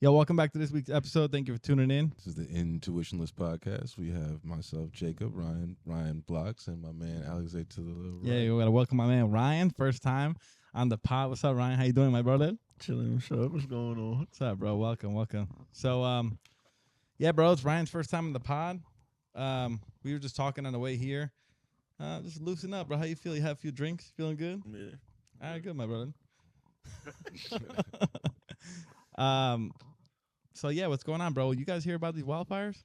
Yo, welcome back to this week's episode. Thank you for tuning in. This is the Intuitionless podcast. We have myself, Jacob, Ryan Blox, and my man Alexander to the little right. Yeah, we gotta welcome my man Ryan, first time on the pod. What's up, Ryan? How you doing, my brother? Chilling. What's up? What's going on? What's up, bro? Welcome. So, yeah, bro, it's Ryan's first time on the pod. We were just talking on the way here. Just loosen up, bro. How you feel? You have a few drinks? Feeling good? Yeah. All right, good, my brother. So yeah, what's going on, bro? You guys hear about these wildfires?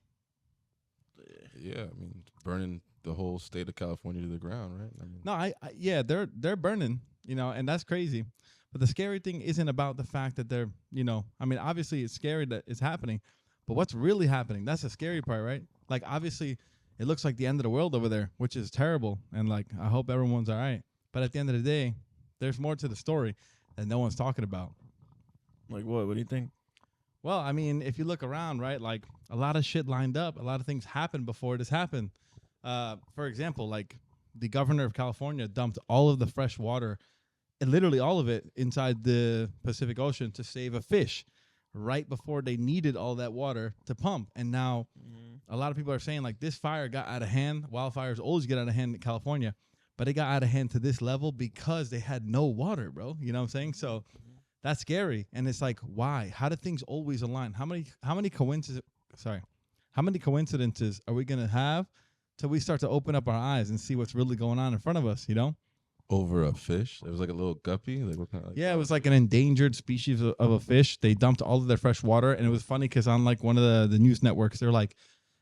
Yeah, I mean, burning the whole state of California to the ground, right? I mean, No, yeah, they're burning, and that's crazy. But the scary thing isn't about the fact that they're, I mean, obviously it's scary that it's happening, but what's really happening? That's the scary part, right? Like, obviously, it looks like the end of the world over there, which is terrible, and like, I hope everyone's all right. But at the end of the day, there's more to the story that no one's talking about. Like what? What do you think? Well, I mean, if you look around, right, like a lot of shit lined up, a lot of things happened before this happened. For example, like the governor of California dumped all of the fresh water, and literally all of it, inside the Pacific Ocean to save a fish right before they needed all that water to pump. And now a lot of people are saying like this fire got out of hand. Wildfires always get out of hand in California, but it got out of hand to this level because they had no water, bro. You know what I'm saying? So that's scary. And it's like, why? How do things always align? How many coincidences are we going to have till we start to open up our eyes and see what's really going on in front of us, over a fish. It was like a little guppy. Like what kind of? Like, yeah, it was like an endangered species of a fish. They dumped all of their fresh water, and it was funny because on like one of the news networks, they're like,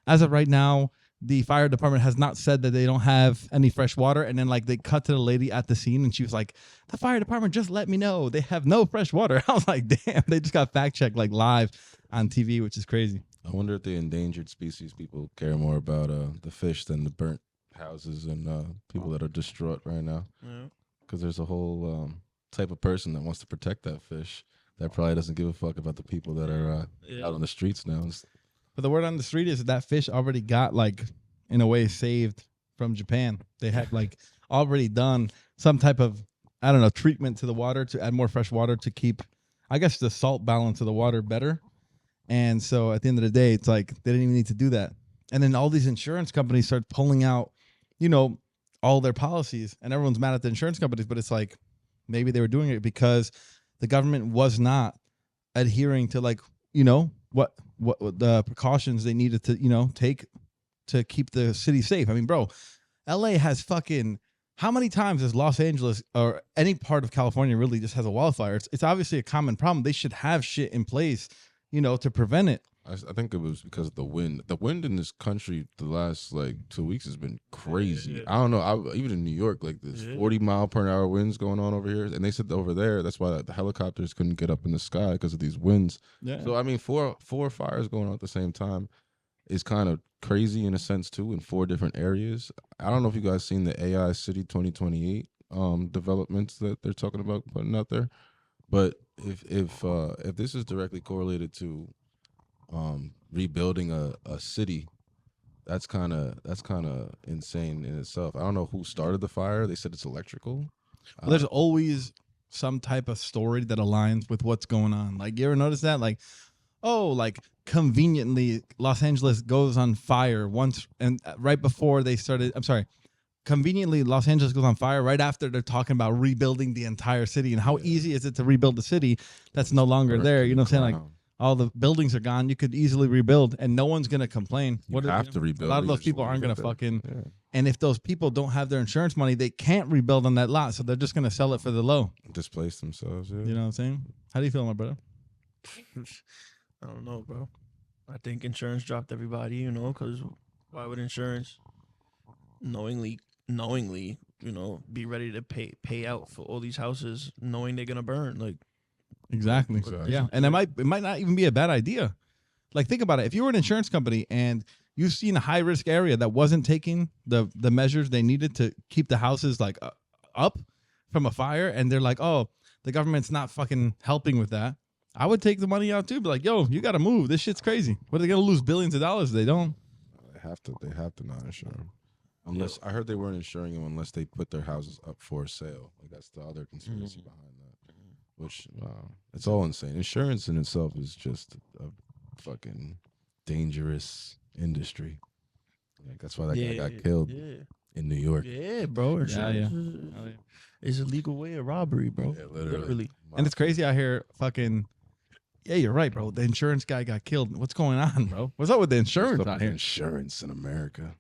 as of right now, the fire department has not said that they don't have any fresh water. And then like they cut to the lady at the scene, and she was like, the fire department just let me know they have no fresh water. I was like, damn, they just got fact checked like live on TV, which is crazy. I wonder if the endangered species people care more about the fish than the burnt houses and people that are distraught right now. Yeah. Because there's a whole type of person that wants to protect that fish that probably doesn't give a fuck about the people that are out on the streets now. But the word on the street is that fish already got like, in a way, saved from Japan. They had like already done some type of, I don't know, treatment to the water to add more fresh water to keep, I guess, the salt balance of the water better. And so at the end of the day, it's like they didn't even need to do that. And then all these insurance companies start pulling out, all their policies, and everyone's mad at the insurance companies. But it's like maybe they were doing it because the government was not adhering to like, what the precautions they needed to, take to keep the city safe. I mean, bro, LA has fucking, how many times has Los Angeles or any part of California really just has a wildfire? It's obviously a common problem. They should have shit in place, to prevent it. I think it was because of the wind. The wind in this country the last like 2 weeks has been crazy. Yeah. I don't know. Even in New York, like there's 40-mile-per-hour winds going on over here, and they said over there that's why the helicopters couldn't get up in the sky because of these winds. Yeah. So I mean, four fires going on at the same time is kind of crazy in a sense too, in 4 different areas. I don't know if you guys seen the AI City 2028 developments that they're talking about putting out there, but if this is directly correlated to rebuilding a city, that's kind of insane in itself. I don't know who started the fire. They said it's electrical. Well, there's always some type of story that aligns with what's going on. Like, you ever notice that? Like, like conveniently Los Angeles goes on fire once, and right before they started, conveniently Los Angeles goes on fire right after they're talking about rebuilding the entire city. And how easy is it to rebuild the city that's no longer there? You know what I'm saying? Like, all the buildings are gone. You could easily rebuild, and no one's gonna complain. You have to rebuild. A lot of those people aren't gonna fucking. Yeah. And if those people don't have their insurance money, they can't rebuild on that lot, so they're just gonna sell it for the low. Displace themselves. Yeah. You know what I'm saying? How do you feel, my brother? I don't know, bro. I think insurance dropped everybody, because why would insurance knowingly, be ready to pay out for all these houses knowing they're gonna burn? Like, exactly. Yeah, and it might not even be a bad idea. Like, think about it. If you were an insurance company and you've seen a high risk area that wasn't taking the measures they needed to keep the houses like up from a fire, and they're like, oh, the government's not fucking helping with that, I would take the money out too. Be like, yo, you got to move. This shit's crazy. What are they gonna lose billions of dollars? They don't. They have to not insure them. Unless I heard they weren't insuring them unless they put their houses up for sale. Like that's the other conspiracy behind that. which it's all insane. Insurance in itself is just a fucking dangerous industry. Like, that's why that guy got killed in New York. Yeah, bro. Insurance yeah. is a legal way of robbery, bro. Yeah, literally. And it's crazy out here. Fucking. Yeah, you're right, bro. The insurance guy got killed. What's going on, bro? What's up with the insurance What's up out with here? insurance in America.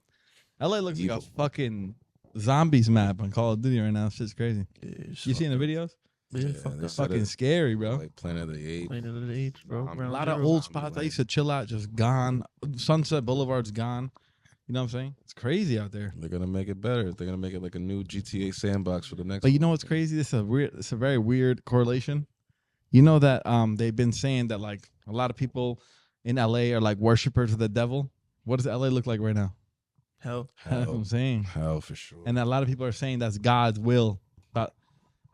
LA looks like a fucking zombies map on Call of Duty right now. Shit's crazy. You seen the videos? Yeah, that's Fucking scary, bro. Like Planet of the Apes. Planet of the Apes, bro. A A lot of old spots I used to chill out, just gone. Sunset Boulevard's gone. You know what I'm saying? It's crazy out there. They're gonna make it better. They're gonna make it like a new GTA sandbox for the next. But you know what's crazy? This is it's a very weird correlation. You know that they've been saying that like a lot of people in LA are like worshipers of the devil. What does LA look like right now? Hell. That's what I'm saying. Hell for sure. And a lot of people are saying that's God's will. But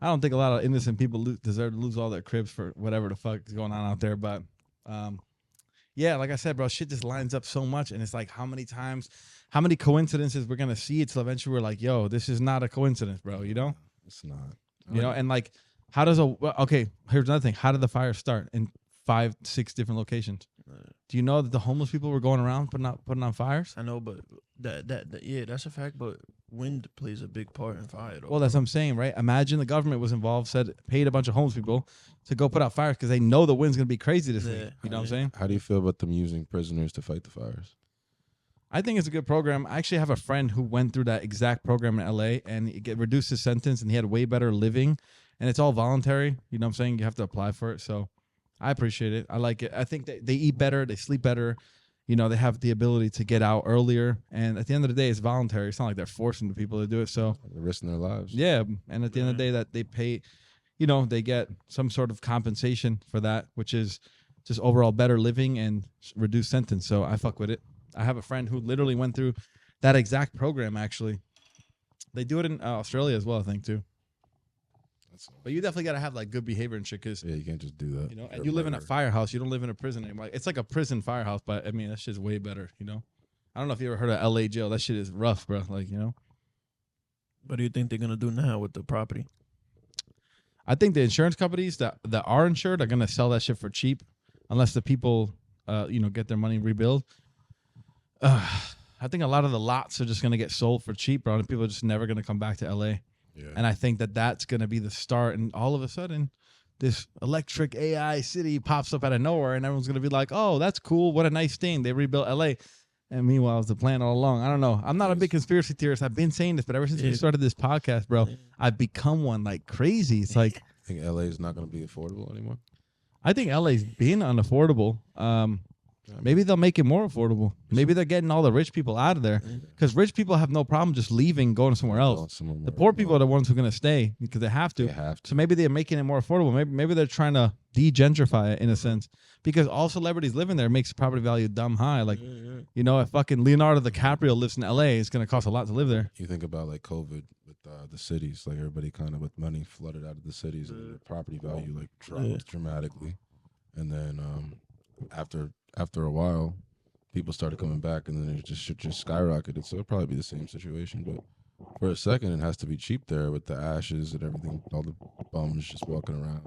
I don't think a lot of innocent people deserve to lose all their cribs for whatever the fuck is going on out there. But yeah, like I said, bro, shit just lines up so much. And it's like how many coincidences we're going to see it till eventually we're like, yo, this is not a coincidence, bro. You know? It's not. You know, and like, how does okay, here's another thing. How did the fire start in 5-6 different locations? Do you know that the homeless people were going around putting on fires? I know, but that yeah, that's a fact. But wind plays a big part in fire, though. Well, that's what I'm saying, right? Imagine the government was involved, paid a bunch of homeless people to go put out fires because they know the wind's gonna be crazy this week. You know what I'm saying? How do you feel about them using prisoners to fight the fires? I think it's a good program. I actually have a friend who went through that exact program in LA and he reduced his sentence and he had way better living. And it's all voluntary. You know what I'm saying? You have to apply for it. So I appreciate it. I like it. I think that they eat better. They sleep better. You know, they have the ability to get out earlier. And at the end of the day, it's voluntary. It's not like they're forcing the people to do it. So They're risking their lives. yeah. And at the end of the day, that they pay, you know, they get some sort of compensation for that, which is just overall better living and reduced sentence. So I fuck with it. I have a friend who literally went through that exact program, actually. They do it in Australia as well, I think, too. But you definitely got to have like good behavior and shit, because Yeah, you can't just do that. you know, and you live in a firehouse. You don't live in a prison anymore. It's like a prison firehouse, but I mean that shit's way better. You know, I don't know if you ever heard of LA jail. That shit is rough, bro. Like, you know, What do you think they're gonna do now with the property? I think the insurance companies that are insured are gonna sell that shit for cheap, unless the people, you know, get their money rebuild. I think a lot of the lots are just gonna get sold for cheap, bro, and people are just never gonna come back to LA. Yeah. And I think that that's going to be the start. And all of a sudden, this electric AI city pops up out of nowhere. And everyone's going to be like, oh, that's cool. What a nice thing. They rebuilt LA. And meanwhile, it was the plan all along. I don't know. I'm not a big conspiracy theorist. I've been saying this, but ever since we started this podcast, bro, I've become one like crazy. It's like, I think LA is not going to be affordable anymore. I think LA's been unaffordable. Maybe they'll make it more affordable. Maybe they're getting all the rich people out of there, because rich people have no problem just leaving, going somewhere else. The poor people are the ones who are going to stay because they have to. So maybe they're making it more affordable. Maybe they're trying to de-gentrify it in a sense, because all celebrities living there makes the property value dumb high. Like, you know, if fucking Leonardo DiCaprio lives in LA, it's going to cost a lot to live there. You think about like COVID with the cities, like everybody kind of with money flooded out of the cities, and the property value like dropped dramatically, and then after a while, people started coming back, and then it just skyrocketed. So it'll probably be the same situation. But for a second, it has to be cheap there with the ashes and everything, all the bums just walking around.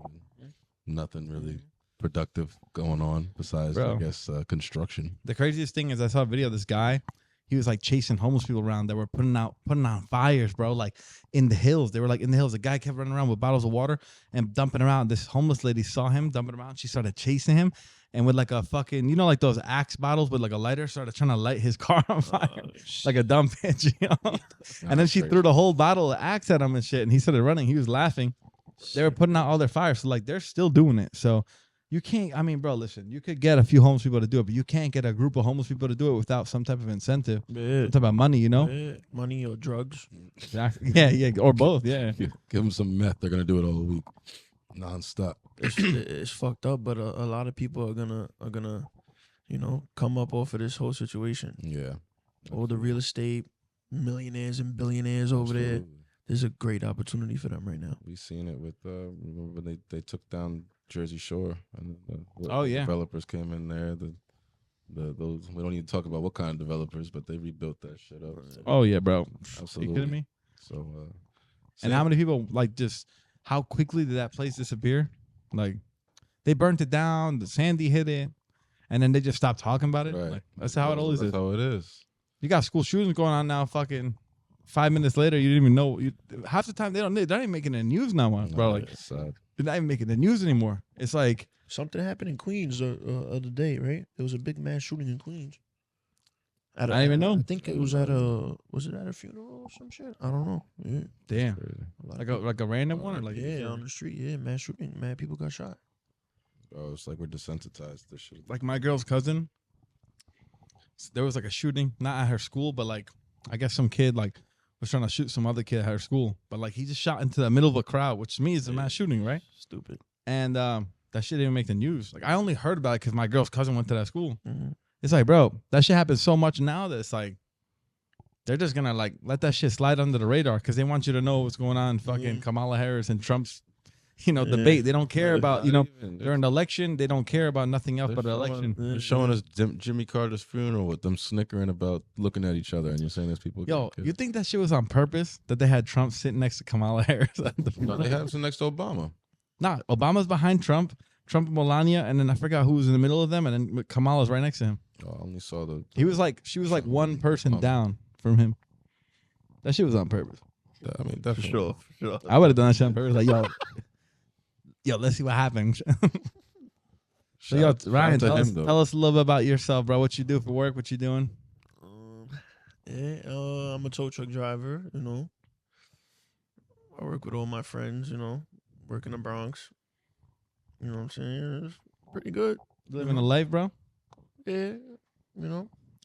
Nothing really productive going on besides, I guess, construction. The craziest thing is I saw a video of this guy. He was like chasing homeless people around that were putting out fires, bro, like in the hills. They were like in the hills. The guy kept running around with bottles of water and dumping around. This homeless lady saw him dumping around. She started chasing him, and with like a fucking, you know, like those Axe bottles with like a lighter, started trying to light his car on fire, like a dumb bitch, you know? And then she threw the whole bottle of Axe at him and shit, and he started running. He was laughing. They were putting out all their fires, so like they're still doing it. So you can't, I mean, bro, listen, you could get a few homeless people to do it, but you can't get a group of homeless people to do it without some type of incentive. Some type of money, you know? Money or drugs. Exactly. Yeah, or both, yeah. Give them some meth. They're going to do it all week, nonstop. It's fucked up, but a lot of people are gonna, you know, come up off of this whole situation. Yeah. All the real estate millionaires and billionaires over there. There's a great opportunity for them right now. We've seen it with remember when they took down Jersey Shore, and developers came in there. Those we don't need to talk about what kind of developers, but they rebuilt that shit up. Oh yeah, bro. Absolutely. Are you kidding me? So and how many people, like, just how quickly did that place disappear? Like they burnt it down. The Sandy hit it, and then they just stopped talking about it. Right. Like, that's how it always is. That's how it is. You got school shootings going on now. Fucking 5 minutes later, you didn't even know. Half the time they're not even making the news now, bro. Like It's sad. they're not even making the news anymore. It's like Something happened in Queens the other day, right? There was a big mass shooting in Queens. I didn't even know. I think it was at a funeral or some shit? I don't know. Yeah. damn, Crazy. like a random one or like yeah, on the street. Yeah, mass shooting. Mad people got shot. Bro, it's like we're desensitized to this shit. like my girl's cousin. There was like a shooting, not at her school, but like I guess some kid like was trying to shoot some other kid at her school, but like he just shot into the middle of a crowd, which to me is a mass shooting, right? Stupid. And that shit didn't even make the news. Like I only heard about it because my girl's cousin went to that school. Mm-hmm. It's like, bro, that shit happens so much now that it's like they're just gonna like let that shit slide under the radar because they want you to know what's going on. Fucking Kamala Harris and Trump's, debate. They don't care about during the election. They don't care about nothing else but the election. They're showing us Jimmy Carter's funeral with them snickering about looking at each other, and you're saying there's people. Yo, you think that shit was on purpose that they had Trump sitting next to Kamala Harris at the No, funeral? they have some next to Obama. Nah, Obama's behind Trump and Melania, and then I forgot who was in the middle of them, and then Kamala's right next to him. Oh, I only saw She was like one person down from him. That shit was on purpose. I mean, definitely. For sure. I would have done that shit on purpose. Like, yo, let's see what happens. So, yo, Ryan, tell us a little bit about yourself, bro. What you do for work? What you doing? I'm a tow truck driver. I work with all my friends. Work in the Bronx. You know what I'm saying? It's pretty good. Living a life, bro. Yeah.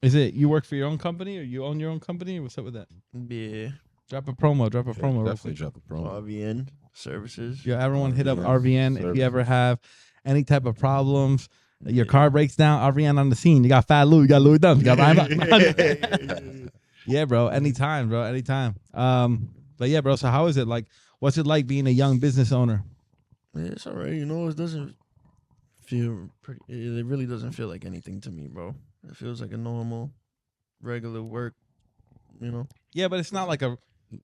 Is it you work for your own company or you own your own company? What's up with that? Yeah. Drop a promo. Definitely drop a promo. RVN services. Yo, everyone hit up RVN RVN if services. you ever have any type of problems. Your car breaks down, RVN on the scene. You got Fat Lou, you got Louis Dunn, you got Ryan. Yeah, bro. Anytime, bro. Anytime. But yeah, bro. So how is it like? What's it like being a young business owner? Yeah, it's all right. It doesn't feel pretty. It really doesn't feel like anything to me, bro. It feels like a normal, regular work. Yeah, but it's not like a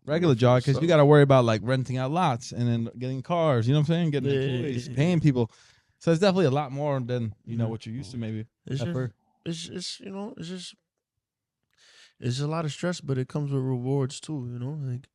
regular job because you got to worry about like renting out lots and then getting cars. You know what I'm saying? Getting employees, paying people. So it's definitely a lot more than what you're used to. Maybe It's a lot of stress, but it comes with rewards too. Like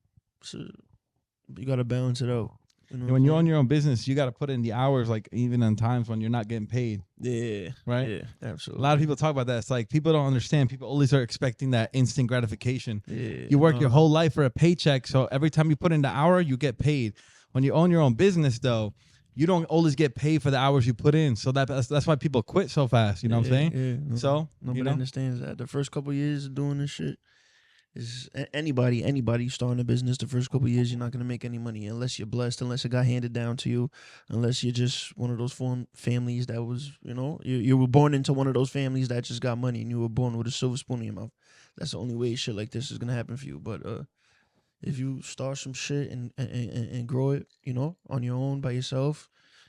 you got to balance it out. When you own your own business, you got to put in the hours, like even on times when you're not getting paid. Yeah. Right? Yeah, absolutely. A lot of people talk about that. It's like people don't understand. People always are expecting that instant gratification. Yeah. You work your whole life for a paycheck, so every time you put in the hour, you get paid. When you own your own business, though, you don't always get paid for the hours you put in. So that's why people quit so fast. You know what I'm saying? Yeah. So nobody understands that. The first couple of years of doing this shit is anybody starting a business. The first couple of years, you're not gonna make any money unless you're blessed, unless it got handed down to you, unless you're just one of those families that was, you were born into one of those families that just got money and you were born with a silver spoon in your mouth. That's the only way shit like this is gonna happen for you. But if you start some shit and grow it, on your own by yourself,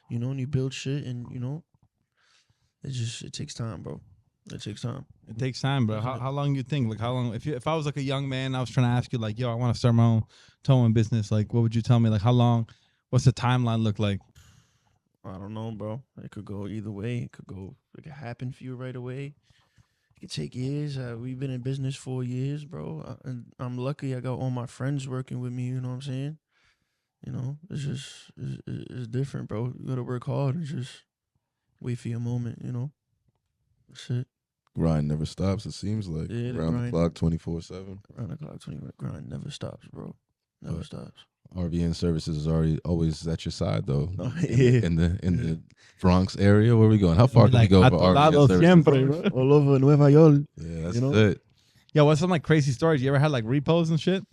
and you build shit and it takes time, bro. It takes time. It takes time, bro. How long you think? Like how long? If I was like a young man, I was trying to ask you, like, yo, I want to start my own towing business. Like, what would you tell me? Like, how long? What's the timeline look like? I don't know, bro. It could go either way. It could happen for you right away. It could take years. We've been in business 4 years, bro. And I'm lucky I got all my friends working with me. You know what I'm saying? It's just it's different, bro. You gotta work hard and just wait for your moment. That's it. Grind never stops. It seems like around the clock, 24/7. Around the clock, 24. Grind never stops, bro. Never stops. RVN services is always at your side though. Oh, yeah. In the Bronx area, where are we going? How far can we go for RVN services? Siempre, all over Nueva York. Yeah, that's it. Yo, what's some like crazy stories? You ever had like repos and shit?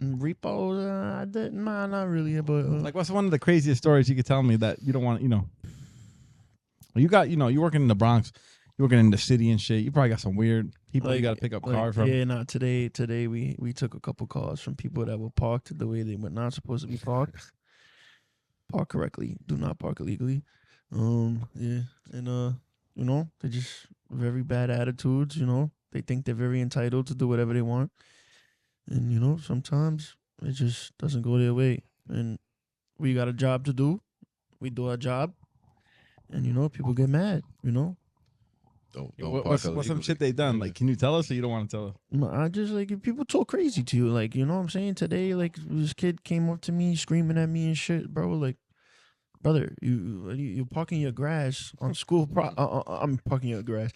Repos, I didn't. Nah, not really. But like, what's one of the craziest stories you could tell me that you don't want? You got you're working in the Bronx. You're working in the city and shit. You probably got some weird people you got to pick up cars from. Yeah, today we took a couple calls from people that were parked the way they were not supposed to be parked. Park correctly. Do not park illegally. Yeah. And, they're just very bad attitudes, They think they're very entitled to do whatever they want. And, sometimes it just doesn't go their way. And we got a job to do. We do our job. and you know people get mad. You know, Don't What's park some illegally. shit they done? Like, can you tell us, or you don't want to tell us? I just like if people talk crazy to you, like you know what I'm saying. Today, like this kid came up to me screaming at me and shit, bro. Like, brother, you parking your grass on school. I'm parking your grass,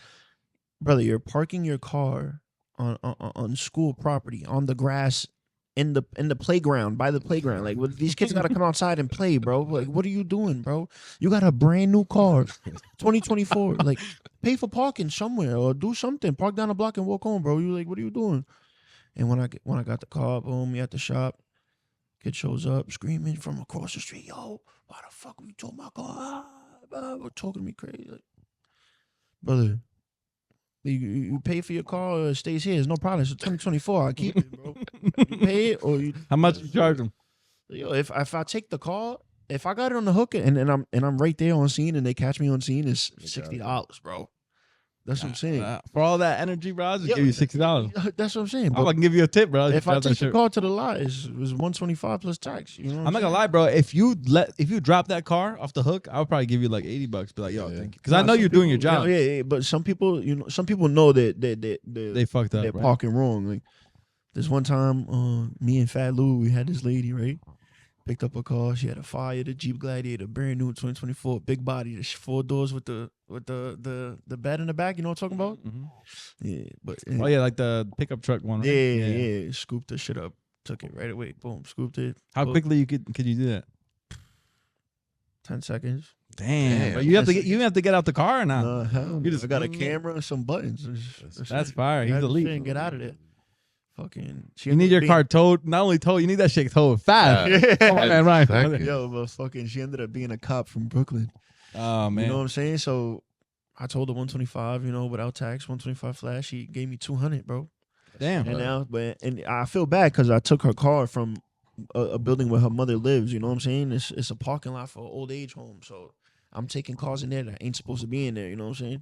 brother. You're parking your car on school property on the grass. In the playground, by the playground, like these kids got to come outside and play, bro. Like, what are you doing, bro? You got a brand new car, 2024. Like, pay for parking somewhere or do something. Park down the block and walk home, bro. You like, what are you doing? And when I got the car, boom, we at the shop. Kid shows up screaming from across the street, yo, why the fuck you told my car? Talking to me crazy, like, brother. You pay for your car or it stays here. It's no problem. It's 2024. I keep it, bro. You pay it or you. How much you charge them? Yo, if I take the car, if I got it on the hook and I'm right there on scene and they catch me on scene, it's $60, bro. That's what I'm saying. For all that energy, bro, I'll just Yo, give you $60. That's what I'm saying. I can give you a tip, bro. If I take the car to the lot, it's $125 plus tax. You know, I'm not gonna lie, bro. If you drop that car off the hook, I would probably give you like $80. Be like, yo, thank you, because I know you're doing your job. Yeah, but some people, some people know that They fucked up. they're right? parking wrong. Like this one time, me and Fat Lou, we had this lady, right? Picked up a car. She had a Fire, the Jeep Gladiator, brand new 2024, big body, the 4 doors with the bed in the back. You know what I'm talking about? Mhm. Yeah, but Oh yeah, like the pickup truck one. Right? yeah. Scooped the shit up, took it right away. Boom, scooped it. How Boom. quickly could you do that? 10 seconds. Damn, but you have to get out the car or not? Hell, You just I got a swing it. camera and some buttons. That's fire. He's Had to elite. fit and get out of there. Fucking. You need your car towed. Not only towed, you need that shit towed fast. Yeah. Come on, man, Ryan. Exactly. Yo, but fucking, she ended up being a cop from Brooklyn. Oh man. You know what I'm saying? So I told her 125, you know, without tax, 125 flash. She gave me 200, bro. Damn. And now, and I feel bad because I took her car from a building where her mother lives. You know what I'm saying? It's a parking lot for an old age home. So I'm taking cars in there that ain't supposed to be in there. You know what I'm saying?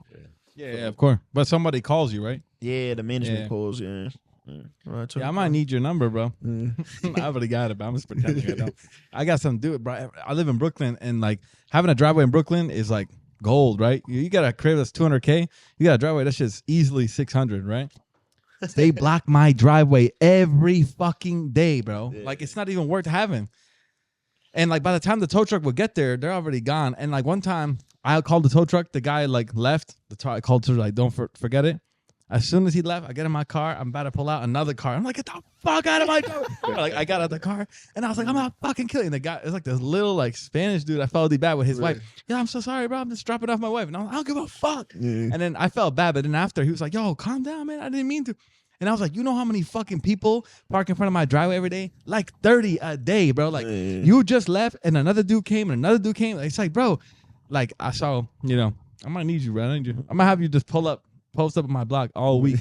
Yeah, of course. But somebody calls you, right? Yeah, the management Yeah. calls. Yeah. Well, Yeah, I might need your number, bro. Yeah. I already got it, but I'm just pretending I don't. I got something to do it, bro. I live in Brooklyn, and like having a driveway in Brooklyn is like gold, right? You got a crib that's 200K. You got a driveway that's just easily 600, right? They block my driveway every fucking day, bro. Yeah. Like it's not even worth having. And like by the time the tow truck will get there, they're already gone. And like one time, I called the tow truck. The guy like left. I called to like, don't forget it. As soon as he left, I get in my car. I'm about to pull out another car. I'm like, get the fuck out of my car. Like, I got out the car, and I was like, I'm not fucking killing. The guy, it's like this little like Spanish dude. I felt bad with his wife. Yeah, I'm so sorry, bro. I'm just dropping off my wife. And I don't give a fuck. Yeah. And then I felt bad, but then after he was like, yo, calm down, man. I didn't mean to. And I was like, you know how many fucking people park in front of my driveway every day? Like 30 a day, bro. Like you just left, and another dude came, and another dude came. It's like, bro, like I saw, you know, I'm gonna need you, bro. I need you. I'm gonna have you just post up on my block all week.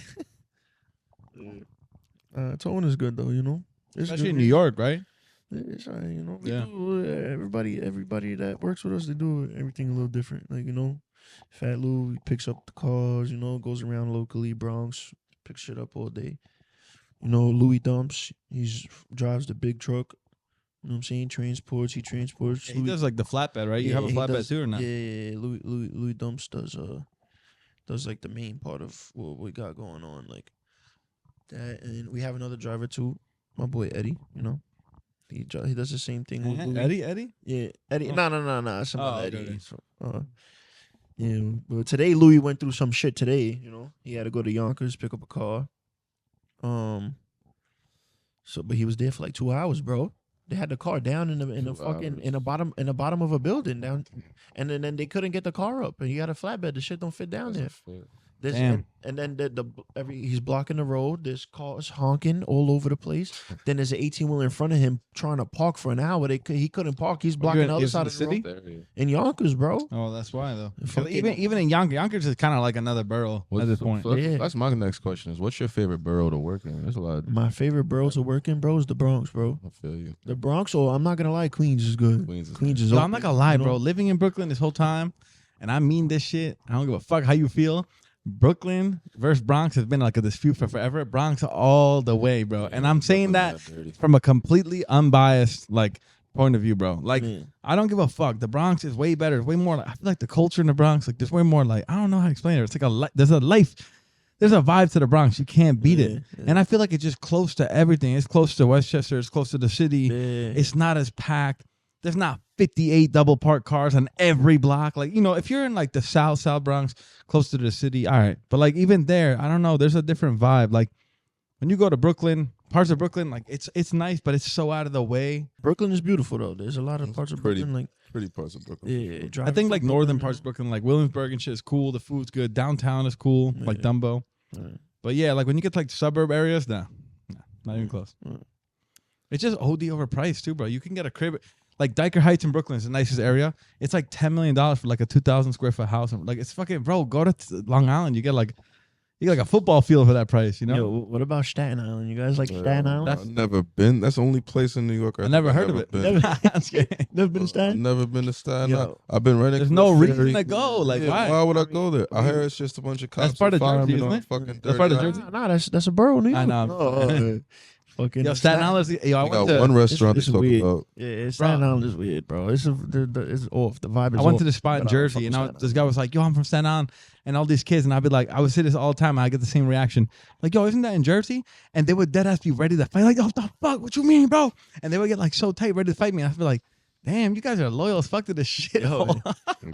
Towing is good though, you know. It's Especially good. in New York, right? It's you know. We Yeah. do, everybody that works with us, they do everything a little different. Like you know, Fat Lou he picks up the cars, you know, goes around locally, Bronx, picks shit up all day. You know, Louis Dumps, drives the big truck. You know what I'm saying? He transports. Yeah, he does like the flatbed, right? You have a he flatbed does- too or not? Yeah. Louis Dumps does like the main part of what we got going on, like that. And we have another driver too, my boy Eddie. You know, he does the same thing with Louis. Eddie? Yeah, Eddie. Oh. No. Some Oh, other okay, Eddie. okay. So, yeah, but today Louis went through some shit today. You know, he had to go to Yonkers, pick up a car. But he was there for like 2 hours, bro. They had the car down in the 2 fucking hours. in the bottom of a building down, and then they couldn't get the car up, and he got a flatbed. The shit don't fit down there. This, Damn. and then he's blocking the road. There's cars honking all over the place. Then there's an 18-wheeler in front of him trying to park for an hour. He couldn't park. He's blocking the other side of the road. In Yonkers, bro. Oh, that's why though. 'Cause Fucking- even in Yonkers is kind of like another borough at this point. Yeah. That's my next question: is what's your favorite borough to work in? There's a lot. My favorite borough to work in, bro, is the Bronx, bro. I feel you. The Bronx, or I'm not gonna lie, Queens is good. Queens is Queens is. Yo, open, I'm not gonna lie, you know? bro. Living in Brooklyn this whole time, and I mean this shit. I don't give a fuck how you feel. Brooklyn versus Bronx has been like a dispute for forever. Bronx all the way, bro. And I'm saying that from a completely unbiased like point of view, bro. Like, Yeah. I don't give a fuck. The Bronx is way better. It's way more. Like, I feel like the culture in the Bronx, like, there's way more. Like, I don't know how to explain it. It's like there's a life. There's a vibe to the Bronx. You can't beat it. Yeah. And I feel like it's just close to everything. It's close to Westchester. It's close to the city. Yeah. It's not as packed. There's not 58 double parked cars on every block. Like, you know, if you're in like the South Bronx, close to the city, all right. But like even there, I don't know. There's a different vibe. Like when you go to Brooklyn, parts of Brooklyn, like it's nice, but it's so out of the way. Brooklyn is beautiful though. There's a lot of parts of pretty- Brooklyn like Pretty parts of Brooklyn. yeah. I driving think like from northern Brooklyn, parts of Brooklyn, like Williamsburg and shit is cool. The food's good. Downtown is cool, like Dumbo. Yeah. But yeah, like when you get to like suburb areas, nah, not even close. Yeah. It's just OD overpriced too, bro. You can get a crib like Diker Heights in Brooklyn is the nicest area. It's like $10 million for like a 2,000 square foot house. And like it's fucking, bro. Go to Long Island, you get like a football field for that price. You know, Yo, what about Staten Island? You guys like Staten Island? I've never been. That's the only place in New York I never heard of it. been. Never been to I've Staten? never been to Staten Yo. Island. I've been renting. There's for no the reason ferry. to go. Like Yeah, why? Why would I go there? I hear it's just a bunch of cops. That's part of and firemen Jersey, on isn't it? fucking That's part of dirty Jersey? island. Nah, that's a borough, New York. I know. Oh, fucking Yo, Staten Island. Yo, I We got went to. one restaurant it's to talk weird. about. Yeah, Staten Island is weird, bro. It's off. The vibe is I went off. to the spot in But I don't fuck Jersey, with and Staten this guy was like, "Yo, I'm from Staten Island," and all these kids, and I'd be like, I would say this all the time, and I get the same reaction, like, "Yo, isn't that in Jersey?" And they would dead ass be ready to fight, like, "Yo, what the fuck? What you mean, bro?" And they would get like so tight, ready to fight me. And I'd be like, "Damn, you guys are loyal as fuck to this shit." Yo,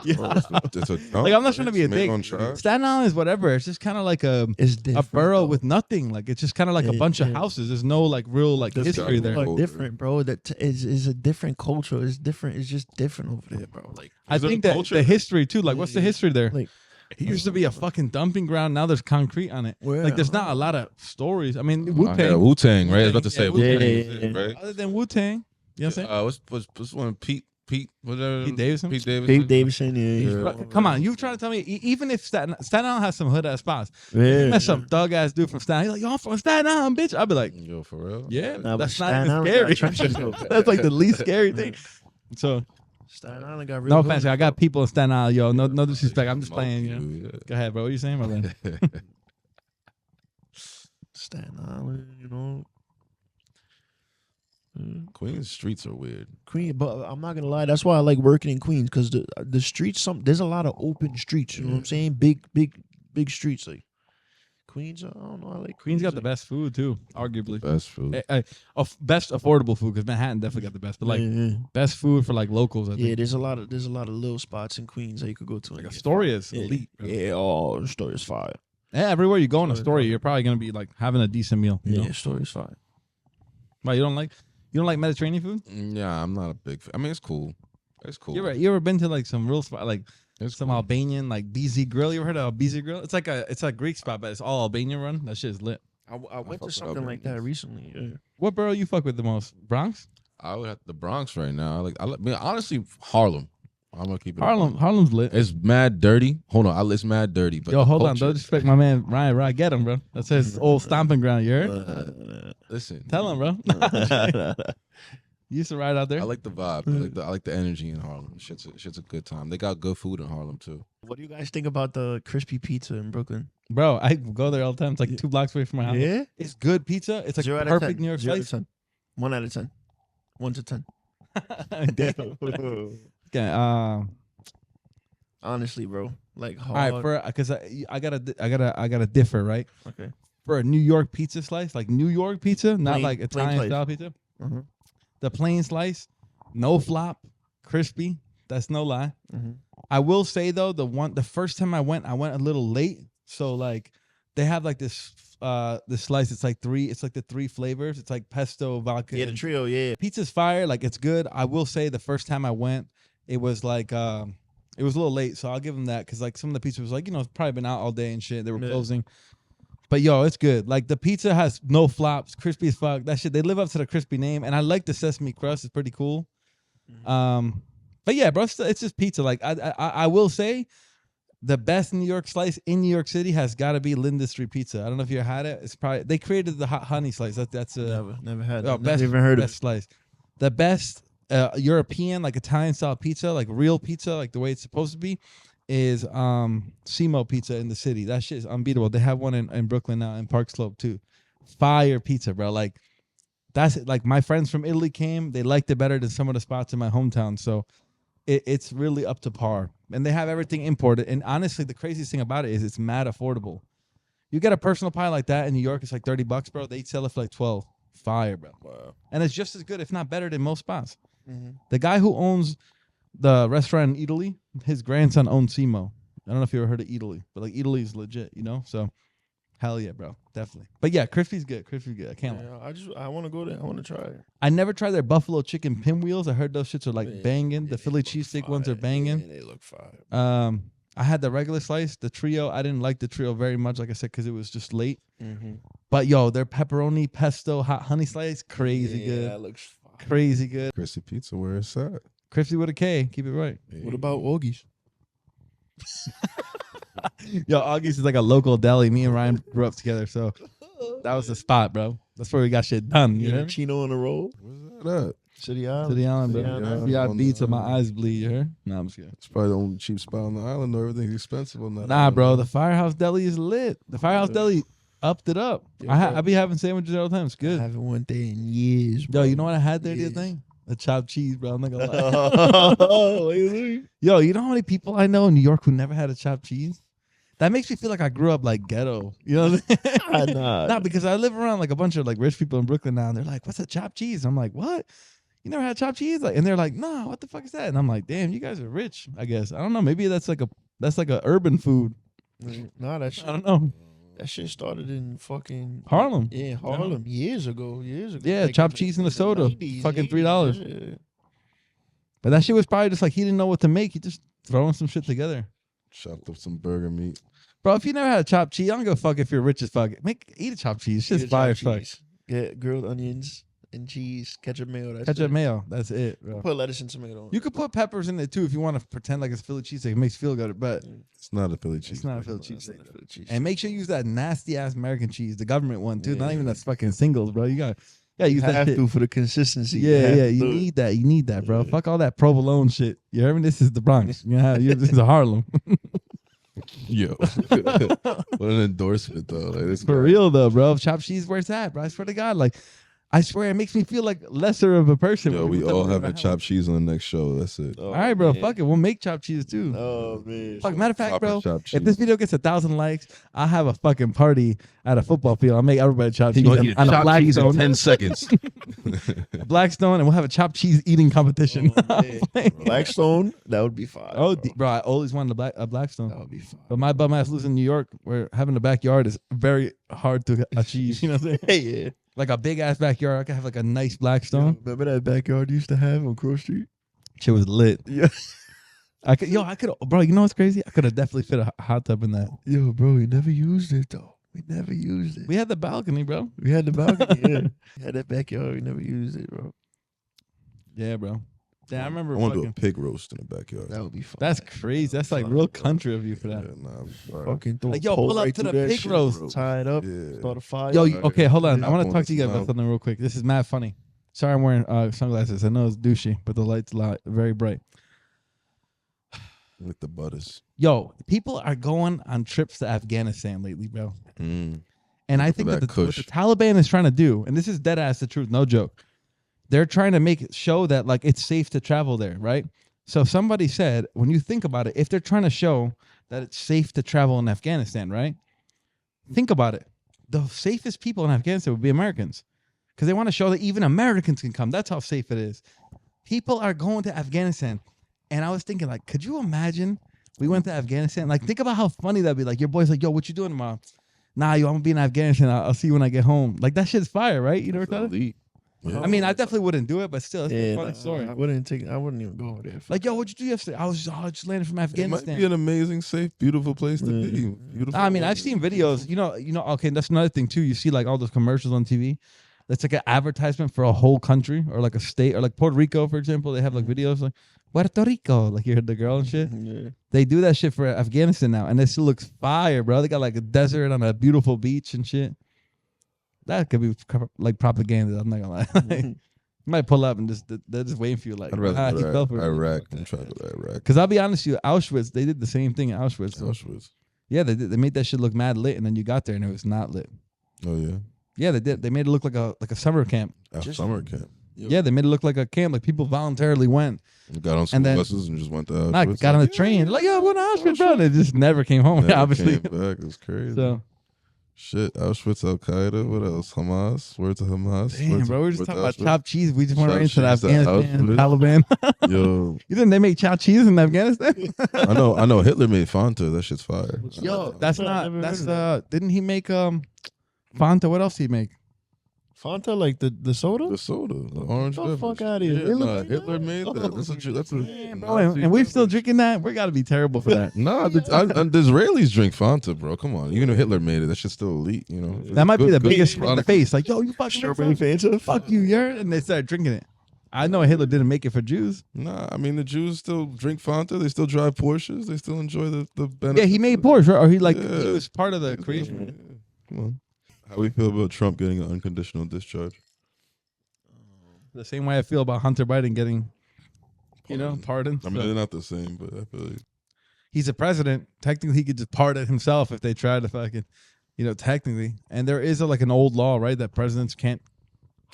Yeah. It's a Like I'm not trying to be a man dick. on trash. Staten Island is whatever. It's just kind of like a It's different. borough though. with nothing. Like it's just kind of like a Yeah, bunch of yeah. houses. There's no like real like The history people there. are different, bro. That is a different culture. It's different. It's just different over there, bro. Like I Is there think a that culture? the history too. Like what's the Yeah. history there? like It used to be a fucking dumping ground. Now there's concrete on it. Where? Like there's not a lot of stories. I mean, Wu-Tang. Wu Tang, right? I was about to say Yeah, Wu Tang, Wu-Tang. right? Other than Wu-Tang, you know what I'm saying? What's one? Pete, whatever. Pete Davidson? Pete Davidson. Dave Davidson. Yeah. Yeah. But come on, you trying to tell me even if Staten Island has some hood ass spots, Yeah. you met some thug ass dude from Staten Island, he's like, "Yo, I'm from Staten Island, bitch." I'd be like, Yo, for real? "Yeah, Nah, but that's not Staten even Island scary." got trenches, though. That's like the least scary thing. So Staten Island got real. no hood, offense, I bro. got people in Staten Island, yo. No disrespect. I'm just Smoke playing. You know? you, Go ahead, bro. What are you saying, my man? Staten Island, you know. Queens streets are weird. Queen, but I'm not gonna lie. That's why I like working in Queens because the streets. There's a lot of open streets. You know what I'm saying? Big streets. Like Queens. I don't know. I like Queens got the like, best food too, arguably. Best food. Best affordable food because Manhattan definitely got the best, but like yeah. best food for like locals. I think. Yeah, there's a lot of little spots in Queens that you could go to. Like and get Astoria is fire. elite. Yeah. Oh, the story is fire. Yeah, everywhere you go in Astoria, Astoria, you're probably gonna be like having a decent meal. You know? story is fire. But you don't like Mediterranean food? Yeah, I'm not a big fan. I mean, it's cool. It's cool. You ever been to like some real spot like It's some cool. Albanian like BZ Grill? You ever heard of BZ Grill? It's a Greek spot, but it's all Albanian run. That shit is lit. I went fuck to with something like that Albanians. recently. Yeah. What borough you fuck with the most? Bronx? I would have the Bronx right now. I mean, honestly, Harlem. I'm gonna keep it. Harlem's lit. It's mad dirty. Hold on, it's mad dirty. But Yo, the hold on. culture- Don't disrespect my man Ryan. Ryan, get him, bro. That's his old stomping ground. You heard? Listen, Tell him, bro. You used to ride out there? I like the vibe. I like the energy in Harlem. Shit's a good time. They got good food in Harlem too. What do you guys think about the crispy pizza in Brooklyn? Bro, I go there all the time. It's like 2 blocks away from my house. Yeah, It's good pizza. It's like 0 out of perfect 10. New York 0 out of slice. 10. 1 out of 10. 1 to 10. Damn. Okay, Honestly, bro, like all hard. right, because I gotta differ, right? Okay. For a New York pizza slice, like New York pizza, not Plain- like plain Italian slice. style pizza. Uh-huh. The plain slice, no flop, crispy. That's no lie. Mm-hmm. I will say though, the first time I went a little late. So like they have like this slice. It's like the 3 flavors. It's like pesto, vodka. Yeah, the and- trio. Yeah. Pizza's fire. Like it's good. I will say the first time I went, it was like it was a little late. So I'll give them that because like some of the pizza was like it's probably been out all day and shit. They were Yeah. closing. But yo, it's good. Like the pizza has no flops, crispy as fuck. That shit, they live up to the crispy name, and I like the sesame crust. It's pretty cool. But yeah, bro, it's just pizza. Like I will say, the best New York slice in New York City has got to be Linda Street Pizza. I don't know if you had it. It's probably they created the hot honey slice. That's a Never had. oh, Never best even heard of best slice. The best European like Italian style pizza, like real pizza, like the way it's supposed to be, is Simo Pizza in the city. That shit is unbeatable. They have one in Brooklyn now in Park Slope too. Fire pizza, bro. Like that's it. Like my friends from Italy came, they liked it better than some of the spots in my hometown. So it's really up to par, and they have everything imported. And honestly, the craziest thing about it is it's mad affordable. You get a personal pie like that in New York, it's like $30, bro. They sell it for like 12. Fire, bro. Wow. And it's just as good, if not better, than most spots. Mm-hmm. The guy who owns the restaurant in Italy, his grandson owns Simo. I don't know if you ever heard of Italy, but like Italy is legit, you know? So hell yeah, bro. Definitely. But yeah, Crispy's good. Crispy's good. I can't lie. I want to go there. I want to try it. I never tried their buffalo chicken pinwheels. I heard those shits are like Yeah, banging. The yeah, Philly they look cheesesteak ones are fire. banging. Yeah, they look fire. I had the regular slice, the trio. I didn't like the trio very much, like I said, because it was just late. Mm-hmm. But yo, their pepperoni, pesto, hot honey slice, crazy good. That looks fire. Crazy good. Chrissy Pizza, where it's at. Crispy with a K. Keep it right. What about Augie's? Yo, Augie's is like a local deli. Me and Ryan grew up together, so that was the spot, bro. That's where we got shit done. You know? Chino on the roll. Where's that at? City Island. To the island, bro. City Island. Yeah, On beats the till my island. eyes bleed. You heard? Nah, I'm just kidding. It's probably the only cheap spot on the island. Though everything's expensive on that. Nah, island, bro. man. The Firehouse Deli is lit. The Firehouse Deli upped it up. Yeah, bro. I be having sandwiches all the time. It's I good. haven't went there in years, bro. Yo, you know what I had there the Yes. other day? A chopped cheese, bro. I'm not gonna lie. Yo, you know how many people I know in New York who never had a chopped cheese? That makes me feel like I grew up like ghetto. You know what I'm saying? Nah. Nah, because I live around like a bunch of like rich people in Brooklyn now, and they're like, "What's a chopped cheese?" I'm like, "What? You never had chopped cheese?" Like, and they're like, "Nah, what the fuck is that?" And I'm like, "Damn, you guys are rich." I guess I don't know. Maybe that's like a urban food. Nah, I don't know. that shit started in fucking Harlem. Yeah, Harlem. Years ago. Yeah, Like, chopped cheese and a soda. 90s, Fucking 80s, $3. yeah. But that shit was probably just like he didn't know what to make. He just throwing some shit together. Chopped up some burger meat. Bro, if you never had a chopped cheese, I don't give a fuck if you're rich as fuck. Eat a chopped cheese. Shit's Eat a fire as chopped fuck. cheese. Get grilled onions and cheese, ketchup, mayo. That's Ketchup it. mayo. That's it, bro. Put lettuce and tomato on. You could put peppers in it too if you want to pretend like it's Philly cheesesteak. It makes you feel good, but It's not a Philly cheese. it's not a Philly That's cheesesteak. not Philly cheese. And make sure you use that nasty ass American cheese, the government one too. Not Yeah. even that fucking singles, bro. You got use you that have shit. to for the consistency. Yeah, You you have to. need that. You need that, bro. Yeah. Fuck all that provolone shit. You hear me? This is the Bronx. You know, this is Harlem. Yo. What an endorsement, though. Like, this For guy- real though, bro. Chopped cheese, where it's at, bro. I swear to God, like, I swear it makes me feel like lesser of a person. Yo, when we people tell all me have what a I chopped cheese on the next show. That's it. Oh, All right, bro. man. Fuck it. We'll make chopped cheese too. Oh man. Fuck. Matter of fact, Proper bro. chopped If this cheese. video gets 1,000 likes, I'll have a fucking party at a football field. I'll make everybody chopped cheese You gonna eat on a chopped cheese in Blackstone. 10 seconds. Blackstone, and we'll have a chopped cheese eating competition. Oh, man. Blackstone, that would be fire. Oh, bro. bro, I always wanted a Blackstone. That would be fire. But my bum ass lives in New York, where having a backyard is very hard to achieve. You know what I'm saying? Hey, yeah. Like a big ass backyard, I could have like a nice Blackstone. Remember that backyard you used to have on Crow Street? Shit was lit. Yeah. I could, bro. You know what's crazy? I could have definitely fit a hot tub in that. Yo, bro, we never used it though. We never used it. We had the balcony, bro. We had the balcony. Yeah. We had that backyard. We never used it, bro. Yeah, bro. Yeah, I remember. I want to do a fucking, pig roast in the backyard. That would be fun. that's crazy. That's like real country of you for that. Yeah, nah, I'm sorry. fucking throw Like, yo, a pole pull up right to the through that pig shit, roast. bro. Tie it up. Yeah. Start a fire. Yo, Alright, okay, hold on. yeah, I want I'm to talk to you guys going about something real quick. This is mad funny. Sorry, I'm wearing sunglasses. I know it's douchey, but the light's very bright. With the butters. Yo, people are going on trips to Afghanistan lately, bro. Mm. And I For think that that what kush. the Taliban is trying to do, and this is dead ass the truth, no joke. They're trying to make it show that like it's safe to travel there, right? So somebody said, when you think about it, if they're trying to show that it's safe to travel in Afghanistan, right? Think about it. The safest people in Afghanistan would be Americans, because they want to show that even Americans can come. That's how safe it is. People are going to Afghanistan, and I was thinking, like, could you imagine we went to Afghanistan? Like, think about how funny that'd be. Like, your boy's like, yo, what you doing tomorrow? Nah, yo, I'm gonna be in Afghanistan. I'll see you when I get home. Like, that shit's fire, right? You never thought of it? Elite. Yeah. I mean, I definitely wouldn't do it, but still, it's a Yeah, funny nah, story. I wouldn't even go there. Like, yo, what'd you do yesterday? I just landed from It might Afghanistan. be an amazing, safe, beautiful place to be. Yeah. Beautiful. I mean, I've seen videos. You know. Okay, that's another thing too. You see like all those commercials on TV. That's like an advertisement for a whole country or like a state or like Puerto Rico, for example. They have like videos like Puerto Rico, like you heard the girl and shit. Yeah. They do that shit for Afghanistan now, and it still looks fire, bro. They got like a desert on a beautiful beach and shit. That could be like propaganda. I'm not gonna lie. You might pull up and they're just waiting for you. Like, I'd rather he go fell to for it. Iraq than try to go to Iraq. Because I'll be honest with you, Auschwitz, they did the same thing in Auschwitz. So Auschwitz. yeah, they did. They made that shit look mad lit, and then you got there and it was not lit. Oh, yeah. Yeah, they did. They made it look like a summer camp. After summer camp. Yeah, they made it look like a camp. Like people voluntarily went. Got on school buses and just went to Auschwitz. Got on the train. Like, yo, what Auschwitz, bro? They just never came home. Never obviously. came back. It was crazy. So shit, Auschwitz, Al Qaeda. What else? Hamas. Where's the Hamas? damn, bro, we're just talking about Auschwitz? chopped cheese. We just went right into Chopped cheese, Afghanistan, Auschwitz. Taliban. Yo, You think they make chopped cheese in Afghanistan? I know. Hitler made Fanta. That shit's fire. Yo, that's not. never That's heard of Didn't he make Fanta? What else did he make? Fanta, like the soda. The soda, the orange. the beverage. fuck outta here. Yeah, Hitler made that. That's a. Damn, bro, and we still drinking that. We got to be terrible for that. Nah, the Israelis drink Fanta, bro. Come on, even if Hitler made it, that shit's still elite. You know, That might be the biggest in the product. face. Like, yo, you fucking Strawberry Fanta. fuck you, and they started drinking it. I know Hitler didn't make it for Jews. Nah, I mean the Jews still drink Fanta. They still drive Porsches. They still enjoy the benefits. Yeah, he made Porsche, right? Or he Yeah. he was part of the creation. Yeah. Come on, how we feel about Trump getting an unconditional discharge? The same way I feel about Hunter Biden getting, pardoned. I mean, So, they're not the same, but I feel like he's a president. Technically, he could just pardon himself if they try to fucking, technically. And there is an old law, right, that presidents can't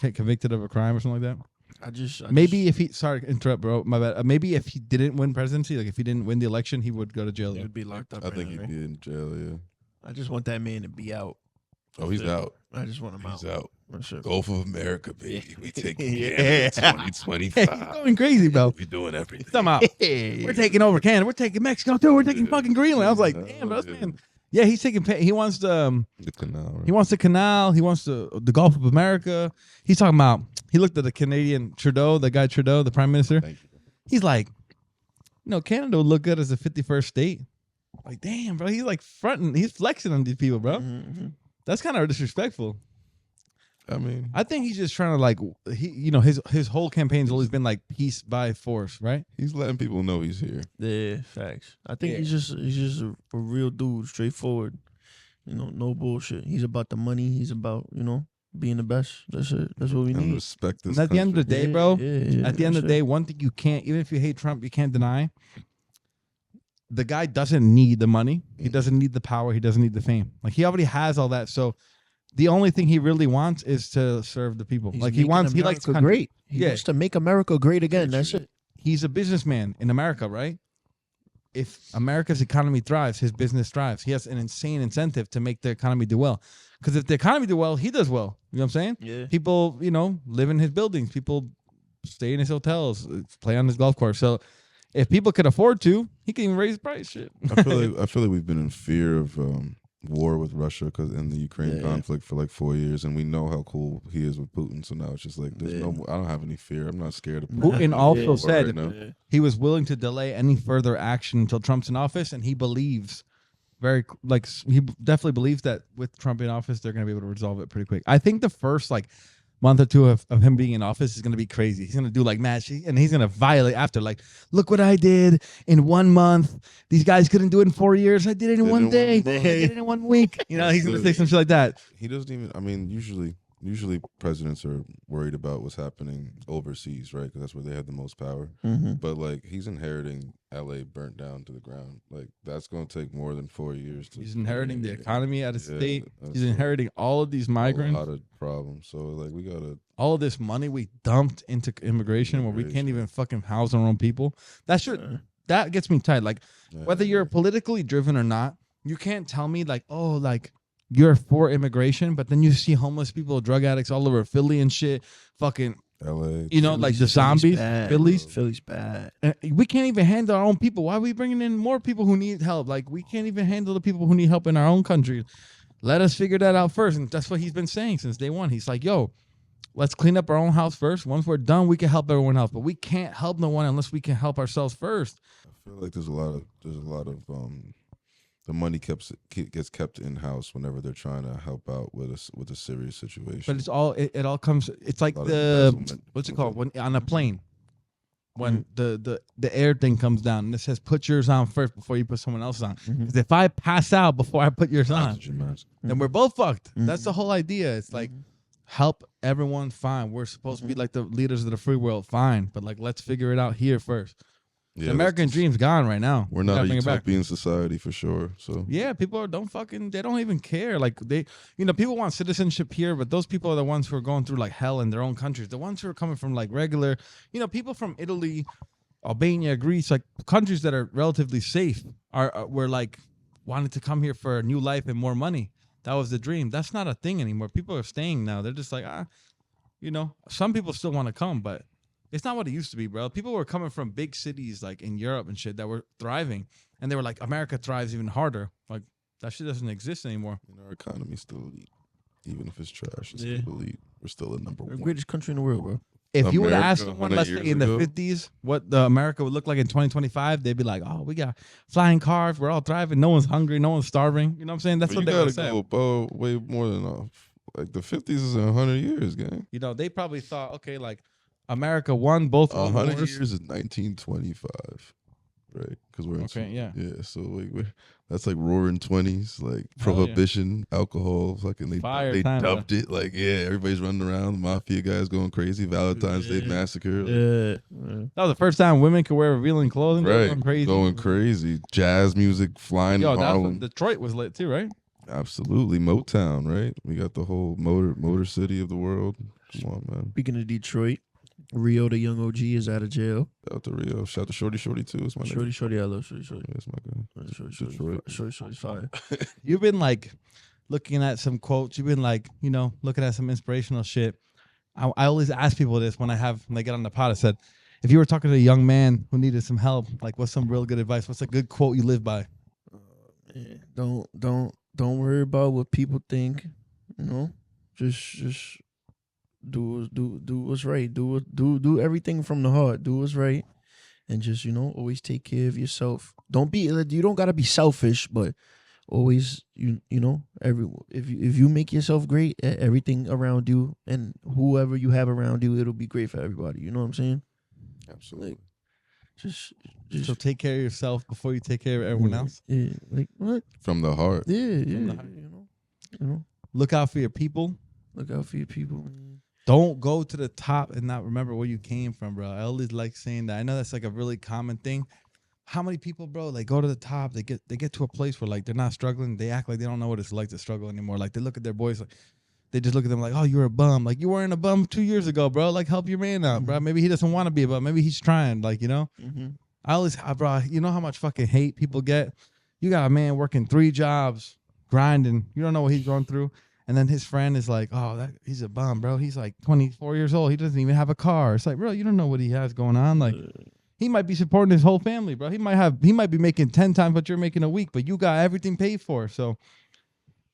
get convicted of a crime or something like that. Maybe if he, sorry to interrupt, bro, my bad. Maybe if he didn't win presidency, like if he didn't win the election, he would go to jail. He would be locked up. I think he'd be in jail. Yeah. I just want that man to be out. Oh, he's out. I just want him He's out. out. For sure. Gulf of America, baby. We taking Yeah. Canada He's 2025. going crazy, bro. We doing everything. Somehow. We're taking over Canada. We're taking Mexico too. We're taking fucking Greenland. I was like, damn, bro, this man. Yeah, he's taking. He wants the canal. Right? He wants the canal. He wants the Gulf of America. He's talking about. He looked at the Canadian Trudeau, the guy Trudeau, the prime minister. Thank you. He's like, Canada would look good as the 51st state. Like, damn, bro. He's like fronting. He's flexing on these people, bro. Mhm. That's kind of disrespectful. I mean, I think he's just trying to his whole campaign's always been like peace by force, right? he's letting people know he's here. Yeah, facts. I think Yeah. he's just a real dude, straightforward. No bullshit. He's about the money. He's about being the best. That's it. That's what we And need. respect this. And at the end of the day, Yeah, bro, yeah, at the end of the that's day, one thing you can't, even if you hate Trump, you can't deny the guy doesn't need the money. He doesn't need the power. He doesn't need the fame. Like, he already has all that. So the only thing he really wants is to serve the people. He's like, he likes America the country. great. He Yeah. wants to make America great again. That's it. He's a businessman in America, right? If America's economy thrives, his business thrives. He has an insane incentive to make the economy do well. Because if the economy do well, he does well. You know what I'm saying? Yeah. People, live in his buildings. People stay in his hotels, play on his golf course. So if people could afford to, he can even raise the price. Shit. I feel like we've been in fear of war with Russia because in the Ukraine conflict for like 4 years, and we know how cool he is with Putin. So now it's just like there's no. I don't have any fear. I'm not scared of Putin also said right now. he was willing to delay any further action until Trump's in office, and he believes he definitely believes that with Trump in office, they're going to be able to resolve it pretty quick. I think the first month or two of him being in office is going to be crazy. He's going to do magic, and he's going to violate after. Like, look what I did in 1 month. These guys couldn't do it in 4 years. I did it in one day. I did it in 1 week. He's going to say some shit like that. He doesn't even. I mean, usually presidents are worried about what's happening overseas, right? Because that's where they have the most power. Mm-hmm. But he's inheriting LA burnt down to the ground. That's going to take more than 4 years. He's inheriting the economy out of state. that's He's inheriting all of these migrants. A lot of problems. So we gotta. All of this money we dumped into immigration where we can't even fucking house our own people. That gets me tight. Whether you're politically driven or not, you can't tell me you're for immigration, but then you see homeless people, drug addicts all over Philly and shit, fucking, LA. the zombies, Philly's bad. And we can't even handle our own people. Why are we bringing in more people who need help? We can't even handle the people who need help in our own country. Let us figure that out first. And that's what he's been saying since day one. He's like, yo, let's clean up our own house first. Once we're done, we can help everyone else. But we can't help no one unless we can help ourselves first. I feel like there's a lot of the money gets kept in house whenever they're trying to help out with a serious situation. But it's all it all comes. It's like what's it called when on a plane, when the air thing comes down and it says put yours on first before you put someone else on. Because if I pass out before I put yours on, then we're both fucked. That's the whole idea. It's help everyone. Fine, we're supposed to be like the leaders of the free world. Fine, but let's figure it out here first. Yeah, The American dream's gone right now. We're We not gotta a bring it back. utopian society for sure. So Yeah, people they don't even care. Like people want citizenship here, but those people are the ones who are going through like hell in their own countries. The ones who are coming from like regular, people from Italy, Albania, Greece, like countries that are relatively safe were like wanted to come here for a new life and more money. That was the dream. That's not a thing anymore. People are staying now. They're just like, some people still want to come, but it's not what it used to be, bro. People were coming from big cities like in Europe and shit that were thriving, and they were like, America thrives even harder. Like that shit doesn't exist anymore. and our economy's still elite, even if it's trash. It's Yeah. still elite. We're still the number We're the one. greatest country in the world, bro. If you were to America, ask someone, 100 let's say years in the ago? 50s, what the America would look like in 2025, they'd be like, oh, we got flying cars, we're all thriving, no one's hungry, no one's starving. You know what I'm saying? That's But what you they would gotta say. go above way more than like the 50s is 100 years, gang. They probably thought, okay, like America won both world 100 wars. years is 1925, right? Because we're in Okay, yeah. So like that's like roaring 20s, like Hell yeah. prohibition, alcohol, fucking Fire they time, dubbed it like everybody's running around, the mafia guys going crazy, Valentine's Day Yeah. massacre, like, Yeah. That was the first time women could wear revealing clothing. They were right? going crazy. Jazz music flying Yo, in that's Harlem. when Detroit was lit too, right? Absolutely, Motown, right? We got the whole motor city of the world. Come on, man. Speaking of Detroit, Rio, the young OG, is out of jail. Shout out to Rio. Shout out to Shorty too. It's my nigga. Shorty, I love Shorty. Yeah, that's my guy. Shorty's fire. You've been like looking at some quotes. You've been like, looking at some inspirational shit. I always ask people this when they get on the pod. I said, if you were talking to a young man who needed some help, like what's some real good advice? What's a good quote you live by? Yeah, don't worry about what people think. Just do what's right. Do everything from the heart. Do what's right, and just always take care of yourself. You don't gotta be selfish, but always if you make yourself great, everything around you and whoever you have around you, it'll be great for everybody. You know what I'm saying? Absolutely. Just So take care of yourself before you take care of everyone else. Yeah, like what? From the heart. Yeah. the heart. You know. Look out for your people. Look out for your people, man. Don't go to the top and not remember where you came from, bro. I always like saying that. I know that's like a really common thing. How many people, bro, they go to the top, they get to a place where like they're not struggling, they act like they don't know what it's like to struggle anymore. Like they look at their boys like they just look at them like, oh, you're a bum. Like you weren't a bum 2 years ago, bro. Like help your man out, bro. Maybe he doesn't want to be a bum. Maybe he's trying, like, Mm-hmm. bro, you know how much fucking hate people get? You got a man working 3 jobs, grinding. You don't know what he's going through. And then his friend is like, oh, he's a bum, bro. He's like 24 years old. He doesn't even have a car. It's like, bro, you don't know what he has going on. Like, he might be supporting his whole family, bro. He might be making 10 times what you're making a week, but you got everything paid for. So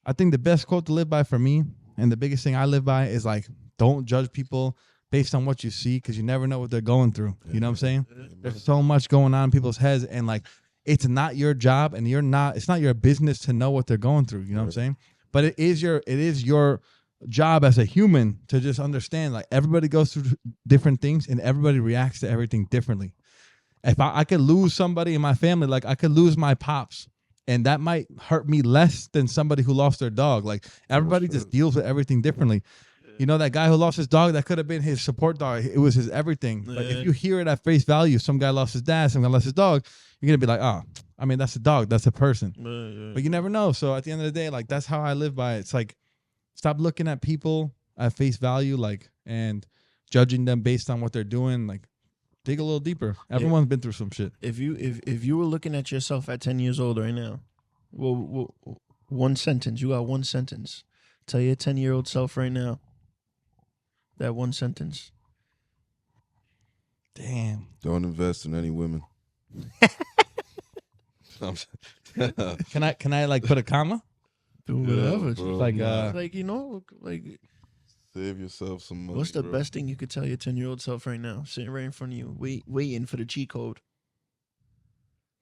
I think the best quote to live by for me, and the biggest thing I live by, is like, don't judge people based on what you see, because you never know what they're going through. You know what I'm saying? There's so much going on in people's heads, and like, it's not your job, and it's not your business to know what they're going through. You know what I'm saying? But it is your job as a human to just understand, like, everybody goes through different things and everybody reacts to everything differently. If I could lose somebody in my family, like I could lose my pops, and that might hurt me less than somebody who lost their dog. Like everybody just deals with everything differently. You know, that guy who lost his dog, that could have been his support dog. It was his everything. But if you hear it at face value, some guy lost his dad, some guy lost his dog, you're going to be like, oh, I mean, that's a dog. That's a person. But you never know. So at the end of the day, like, that's how I live by it. It's like, stop looking at people at face value, like, and judging them based on what they're doing. Like, dig a little deeper. Everyone's been through some shit. If you were looking at yourself at 10 years old right now, well, one sentence. You got one sentence. Tell your 10-year-old self right now. That one sentence. Damn. Don't invest in any women. Can I like put a comma? Do whatever. bro. Like like Save yourself some money. what's the bro. best thing you could tell your 10-year-old self right now, sitting right in front of you, waiting for the cheat code?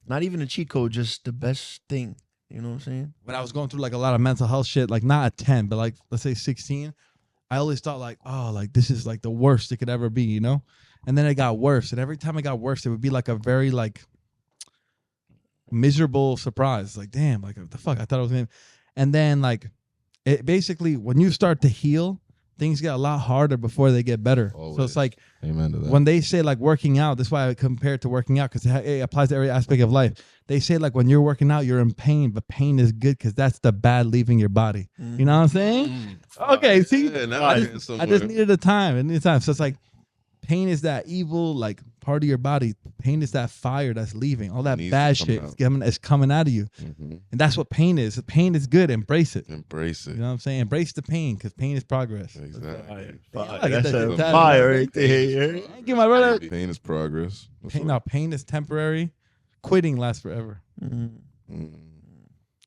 Not even a cheat code, just the best thing. You know what I'm saying? when I was going through like a lot of mental health shit, like not at 10, but like let's say 16, I always thought like, oh, like this is like the worst it could ever be, you know? And then it got worse. And every time it got worse, it would be like a very like miserable surprise. Like, damn, like what the fuck? I thought it was gonna. And then like it basically, when you start to heal, things get a lot harder before they get better. So Always. it's like Amen to that. when they say like working out, that's why I compare it to working out because it applies to every aspect of life. They say like when you're working out, you're in pain, but pain is good because that's the bad leaving your body. You know what I'm saying? Okay, see, Yeah, now I I just, get I somewhere. just needed a time. I needed time. So it's like pain is that evil like part of your body. Pain is that fire that's leaving. All that Needs to bad come shit out. is coming out of you. Mhm. And that's what pain is. Pain is good. Embrace it. Embrace You it. know what I'm saying? Embrace the pain because pain is progress. Exactly. I get That's that a shit tattooed. fire right there. Thank you, my brother. Pain is progress. That's Pain, right. no, pain is temporary. Quitting lasts forever. Mm. Mm.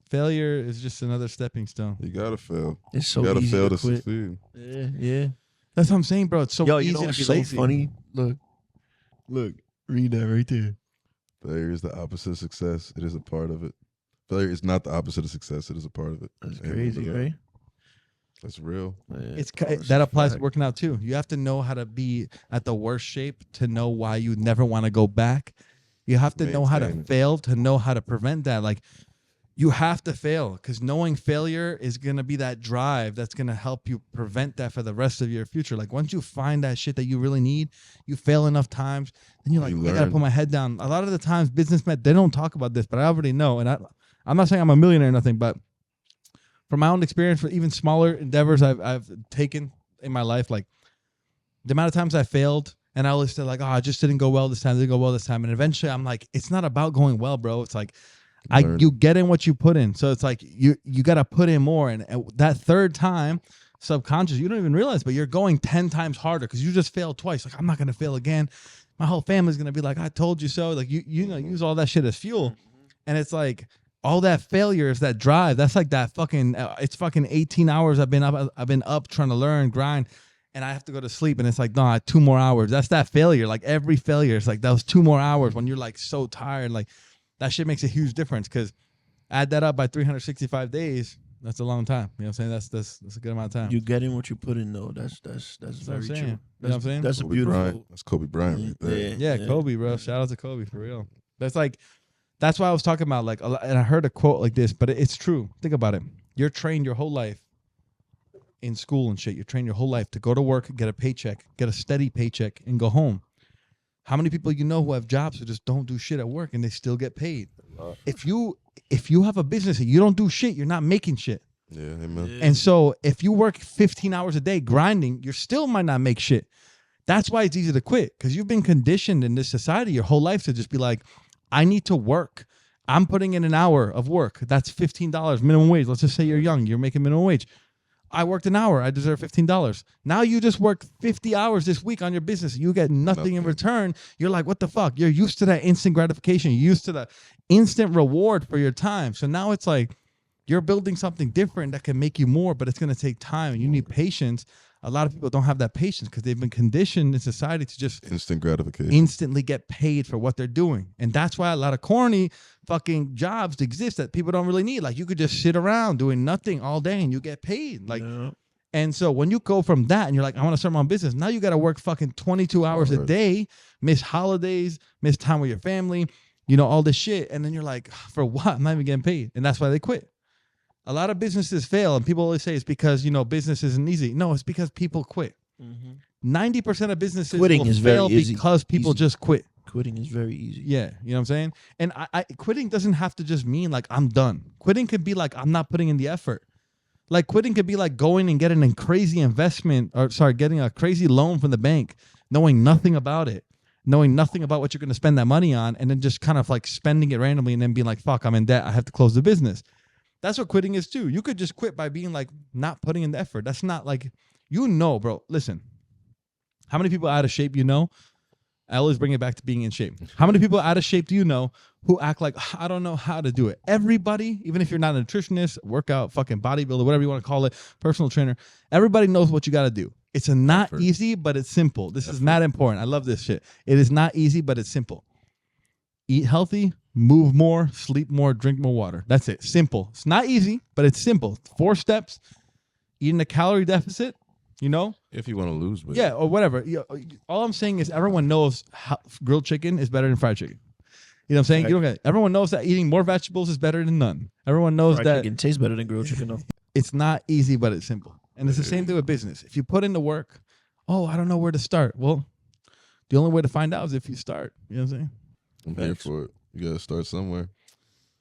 Failure is just another stepping stone. You gotta fail. It's so You gotta easy fail to to quit. succeed. Yeah. That's what I'm saying, bro. It's so Yo, easy you know to what's be so lazy. funny? Look, read that right there. Failure is the opposite of success. It is a part of it. Failure is not the opposite of success. It is a part of it. That's Amen crazy, to that. right? That's real. Yeah, That applies to working out too. You have to know how to be at the worst shape to know why you never want to go back. You have to know how to Maintain it. fail to know how to prevent that. Like you have to fail because knowing failure is going to be that drive that's going to help you prevent that for the rest of your future. Like once you find that shit that you really need, you fail enough times, then you're like, You I got to learn. put my head down. A lot of the times businessmen, they don't talk about this, but I already know. And I'm not saying I'm a millionaire or nothing, but from my own experience for even smaller endeavors I've taken in my life, like the amount of times I failed and I always said like, oh, I just didn't go well this time, didn't go well this time. And eventually I'm like, it's not about going well, bro. It's like, Learn. you get in what you put in. So it's like you got to put in more. And that third time, subconscious, you don't even realize, but you're going 10 times harder because you just failed twice. Like, I'm not going to fail again. My whole family's going to be like, I told you so. Like, you know, use all that shit as fuel. And it's like all that failure is that drive. That's like that fucking, it's fucking 18 hours I've been up trying to learn, grind. And I have to go to sleep. And it's like, no, 2 more hours. That's that failure. Like every failure, it's like those 2 more hours when you're like so tired. Like, that shit makes a huge difference because add that up by 365 days. That's a long time. You know what I'm saying? That's a good amount of time. You get in what you put in, though. That's what very I'm saying. true. You know what I'm saying? That's a Kobe beautiful. Bryant. That's Kobe Bryant right there. Yeah, Kobe, bro. Shout out to Kobe for real. That's why I was talking about like, and I heard a quote like this, but it's true. Think about it. You're trained your whole life in school and shit. You're trained your whole life to go to work, get a paycheck, get a steady paycheck, and go home. How many people you know who have jobs who just don't do shit at work and they still get paid? If you have a business and you don't do shit, you're not making shit. Yeah, amen. And so if you work 15 hours a day grinding, you still might not make shit. That's why it's easy to quit because you've been conditioned in this society your whole life to just be like, I need to work. I'm putting in an hour of work. That's $15 minimum wage. Let's just say you're young. You're making minimum wage. I worked an hour. I deserve $15. Now you just worked 50 hours this week on your business. You get nothing in return. You're like, what the fuck? You're used to that instant gratification. You're used to the instant reward for your time. So now it's like you're building something different that can make you more, but it's going to take time and you need patience. A lot of people don't have that patience because they've been conditioned in society to just Instant gratification. instantly get paid for what they're doing. And that's why a lot of corny fucking jobs exist that people don't really need. Like you could just sit around doing nothing all day and you get paid. Like, and so when you go from that and you're like, I want to start my own business, now you got to work fucking 22 hours a day, miss holidays, miss time with your family, you know, all this shit. And then you're like, for what? I'm not even getting paid. And that's why they quit. A lot of businesses fail, and people always say it's because, you know, business isn't easy. No, it's because people quit. 90% of businesses Quitting will is very fail easy. because people Easy. just quit. Quitting is very easy. Yeah, you know what I'm saying? And I quitting doesn't have to just mean like I'm done. Quitting could be like I'm not putting in the effort. Like quitting could be like going and getting a crazy investment, getting a crazy loan from the bank, knowing nothing about it, knowing nothing about what you're going to spend that money on, and then just kind of like spending it randomly and then being like, fuck, I'm in debt. I have to close the business. That's what quitting is too. You could just quit by being like not putting in the effort. That's not like, you know, bro. Listen, how many people out of shape you know? I always bring it back to being in shape. How many people out of shape do you know who act like, I don't know how to do it? Everybody, even if you're not a nutritionist, workout, fucking bodybuilder, whatever you want to call it, personal trainer, everybody knows what you got to do. It's not easy, but it's simple. This is not important. I love this shit. It is not easy, but it's simple. Eat healthy, move more, sleep more, drink more water. That's it. Simple. It's not easy, but it's simple. 4 steps, eating a calorie deficit, you know? If you want to lose weight. Yeah, or whatever. All I'm saying is everyone knows how grilled chicken is better than fried chicken. You know what I'm saying? You don't everyone knows that eating more vegetables is better than none. Everyone knows Fried that chicken tastes better than grilled chicken, though. it's not easy, but it's simple. And it's the same thing with business. If you put in the work, oh, I don't know where to start. Well, the only way to find out is if you start. You know what I'm saying? I'm here for it. You gotta start somewhere.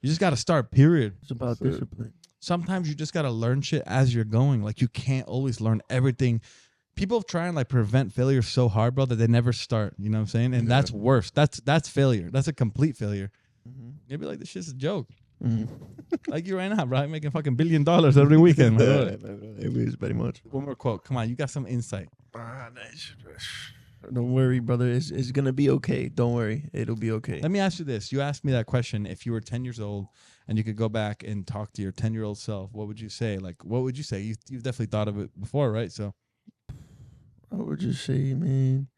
You just got to start, period. It's about That's it. discipline. Sometimes you just got to learn shit as you're going. Like, you can't always learn everything. People try and like prevent failure so hard, bro, that they never start. You know what I'm saying? And that's worse. That's failure. That's a complete failure. You'd be like, this shit's a joke. Like you right now, bro. I'm making fucking $1 billion every weekend. It is very much. One more quote. Come on, you got some insight. Don't worry, brother. It's gonna be okay. Don't worry. It'll be okay. Let me ask you this. You asked me that question. If you were 10 years old and you could go back and talk to your 10-year-old self, what would you say? Like, what would you say? You've definitely thought of it before, right? So I would just say, man,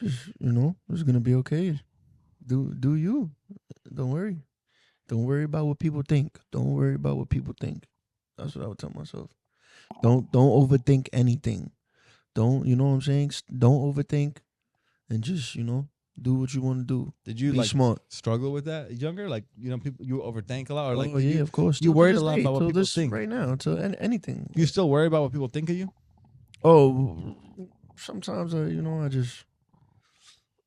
just, it's gonna be okay. Do you. Don't worry. Don't worry about what people think. Don't worry about what people think. That's what I would tell myself. Don't overthink anything. Don't, you know what I'm saying? Don't overthink and just, do what you want to do. did you Be like smart. struggle with that younger? Like, people, you overthink a lot, or like, Oh, yeah, of course. you Till worried this a lot day, about what till people this think. right now, to anything. You still worry about what people think of you? Oh, sometimes I just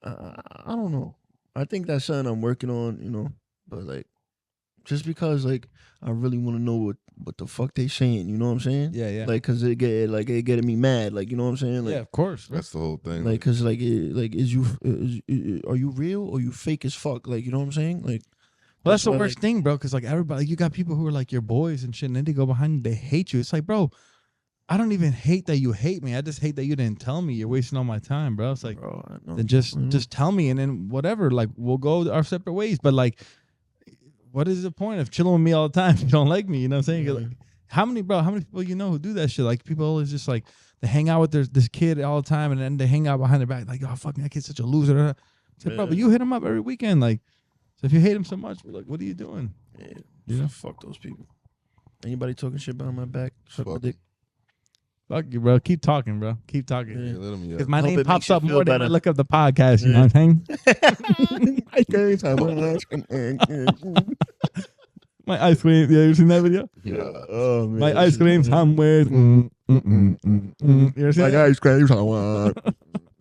I don't know. I think that's something I'm working on, but like just because like I really want to know what the fuck they saying, you know what I'm saying? Yeah, yeah. Like cuz it getting me mad, like you know what I'm saying? Like Yeah, of course. That's the whole thing. like cuz like are you real or you fake as fuck? Like you know what I'm saying? Like Well, that's the why, worst thing, bro, because like everybody, like, you got people who are like your boys and shit, and then they go behind you, they hate you. It's like, bro, I don't even hate that you hate me. I just hate that you didn't tell me. You're wasting all my time, bro. It's like, bro, I know. then just tell me, and then whatever, like, we'll go our separate ways. But like, what is the point of chilling with me all the time if you don't like me? You know what I'm saying? Yeah. Like, how many people who do that shit? Like, people always just like, they hang out with this kid all the time, and then they hang out behind their back, like, oh, fucking, that kid's such a loser. It's like, bro, but you hit him up every weekend, like. So if you hate him so much, like, what are you doing? Yeah. You know? Fuck those people. Anybody talking shit behind my back, suck my Fuck. dick. Fuck you, bro. Keep talking, bro. Keep talking. Yeah, let him Because my Hope name it pops makes you up feel more than I better. look up the podcast. You know what I'm saying? My ice cream. Yeah, you seen that video? Oh man. My ice cream somewhere. You ever seen that? ice cream, someone.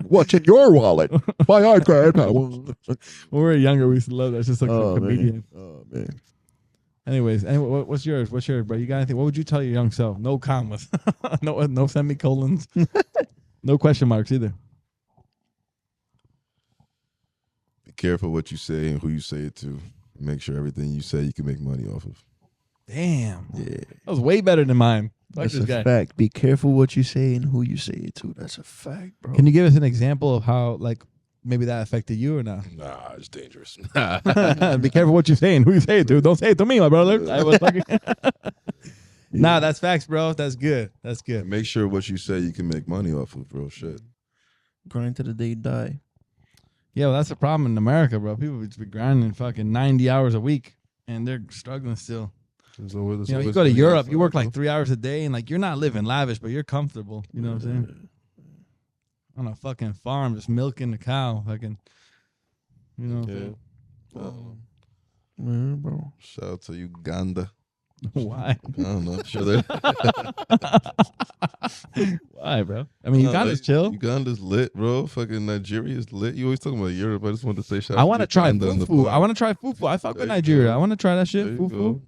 What's in your wallet? My ice cream, someone. When we were younger, we used to love that. It's just like a comedian. Oh man. Anyways, what's yours? What's yours, bro? You got anything? What would you tell your young self? No commas. no semicolons. No question marks either. Be careful what you say and who you say it to. Make sure everything you say you can make money off of. Damn. Yeah. That was way better than mine. Fuck That's this a guy. fact. Be careful what you say and who you say it to. That's a fact, bro. Can you give us an example of how, like, maybe that affected you or not? Nah, it's dangerous. Be careful what you say and who you say it to. Don't say it to me, my brother. I was fucking Nah, that's facts, bro. That's good. That's good. Make sure what you say you can make money off of, bro. Shit. Grind to the day you die. Yeah, well, that's the problem in America, bro. People just be grinding fucking 90 hours a week, and they're struggling still. You go to Europe, you work like 3 hours a day, and like, you're not living lavish, but you're comfortable. You know what I'm saying? On a fucking farm, just milking the cow, fucking. You know. Yeah. Man, bro. Shout out to Uganda. Why? I don't know. Sure they Why, bro? I mean, Uganda's chill. Uganda's lit, bro. Fucking Nigeria's lit. You always talking about Europe. I just wanted to say shout out. I want to try Uganda on the fufu. pod. I want to try fufu. I fuck There with you Nigeria. go. I want to try that shit. There you Fufu. go.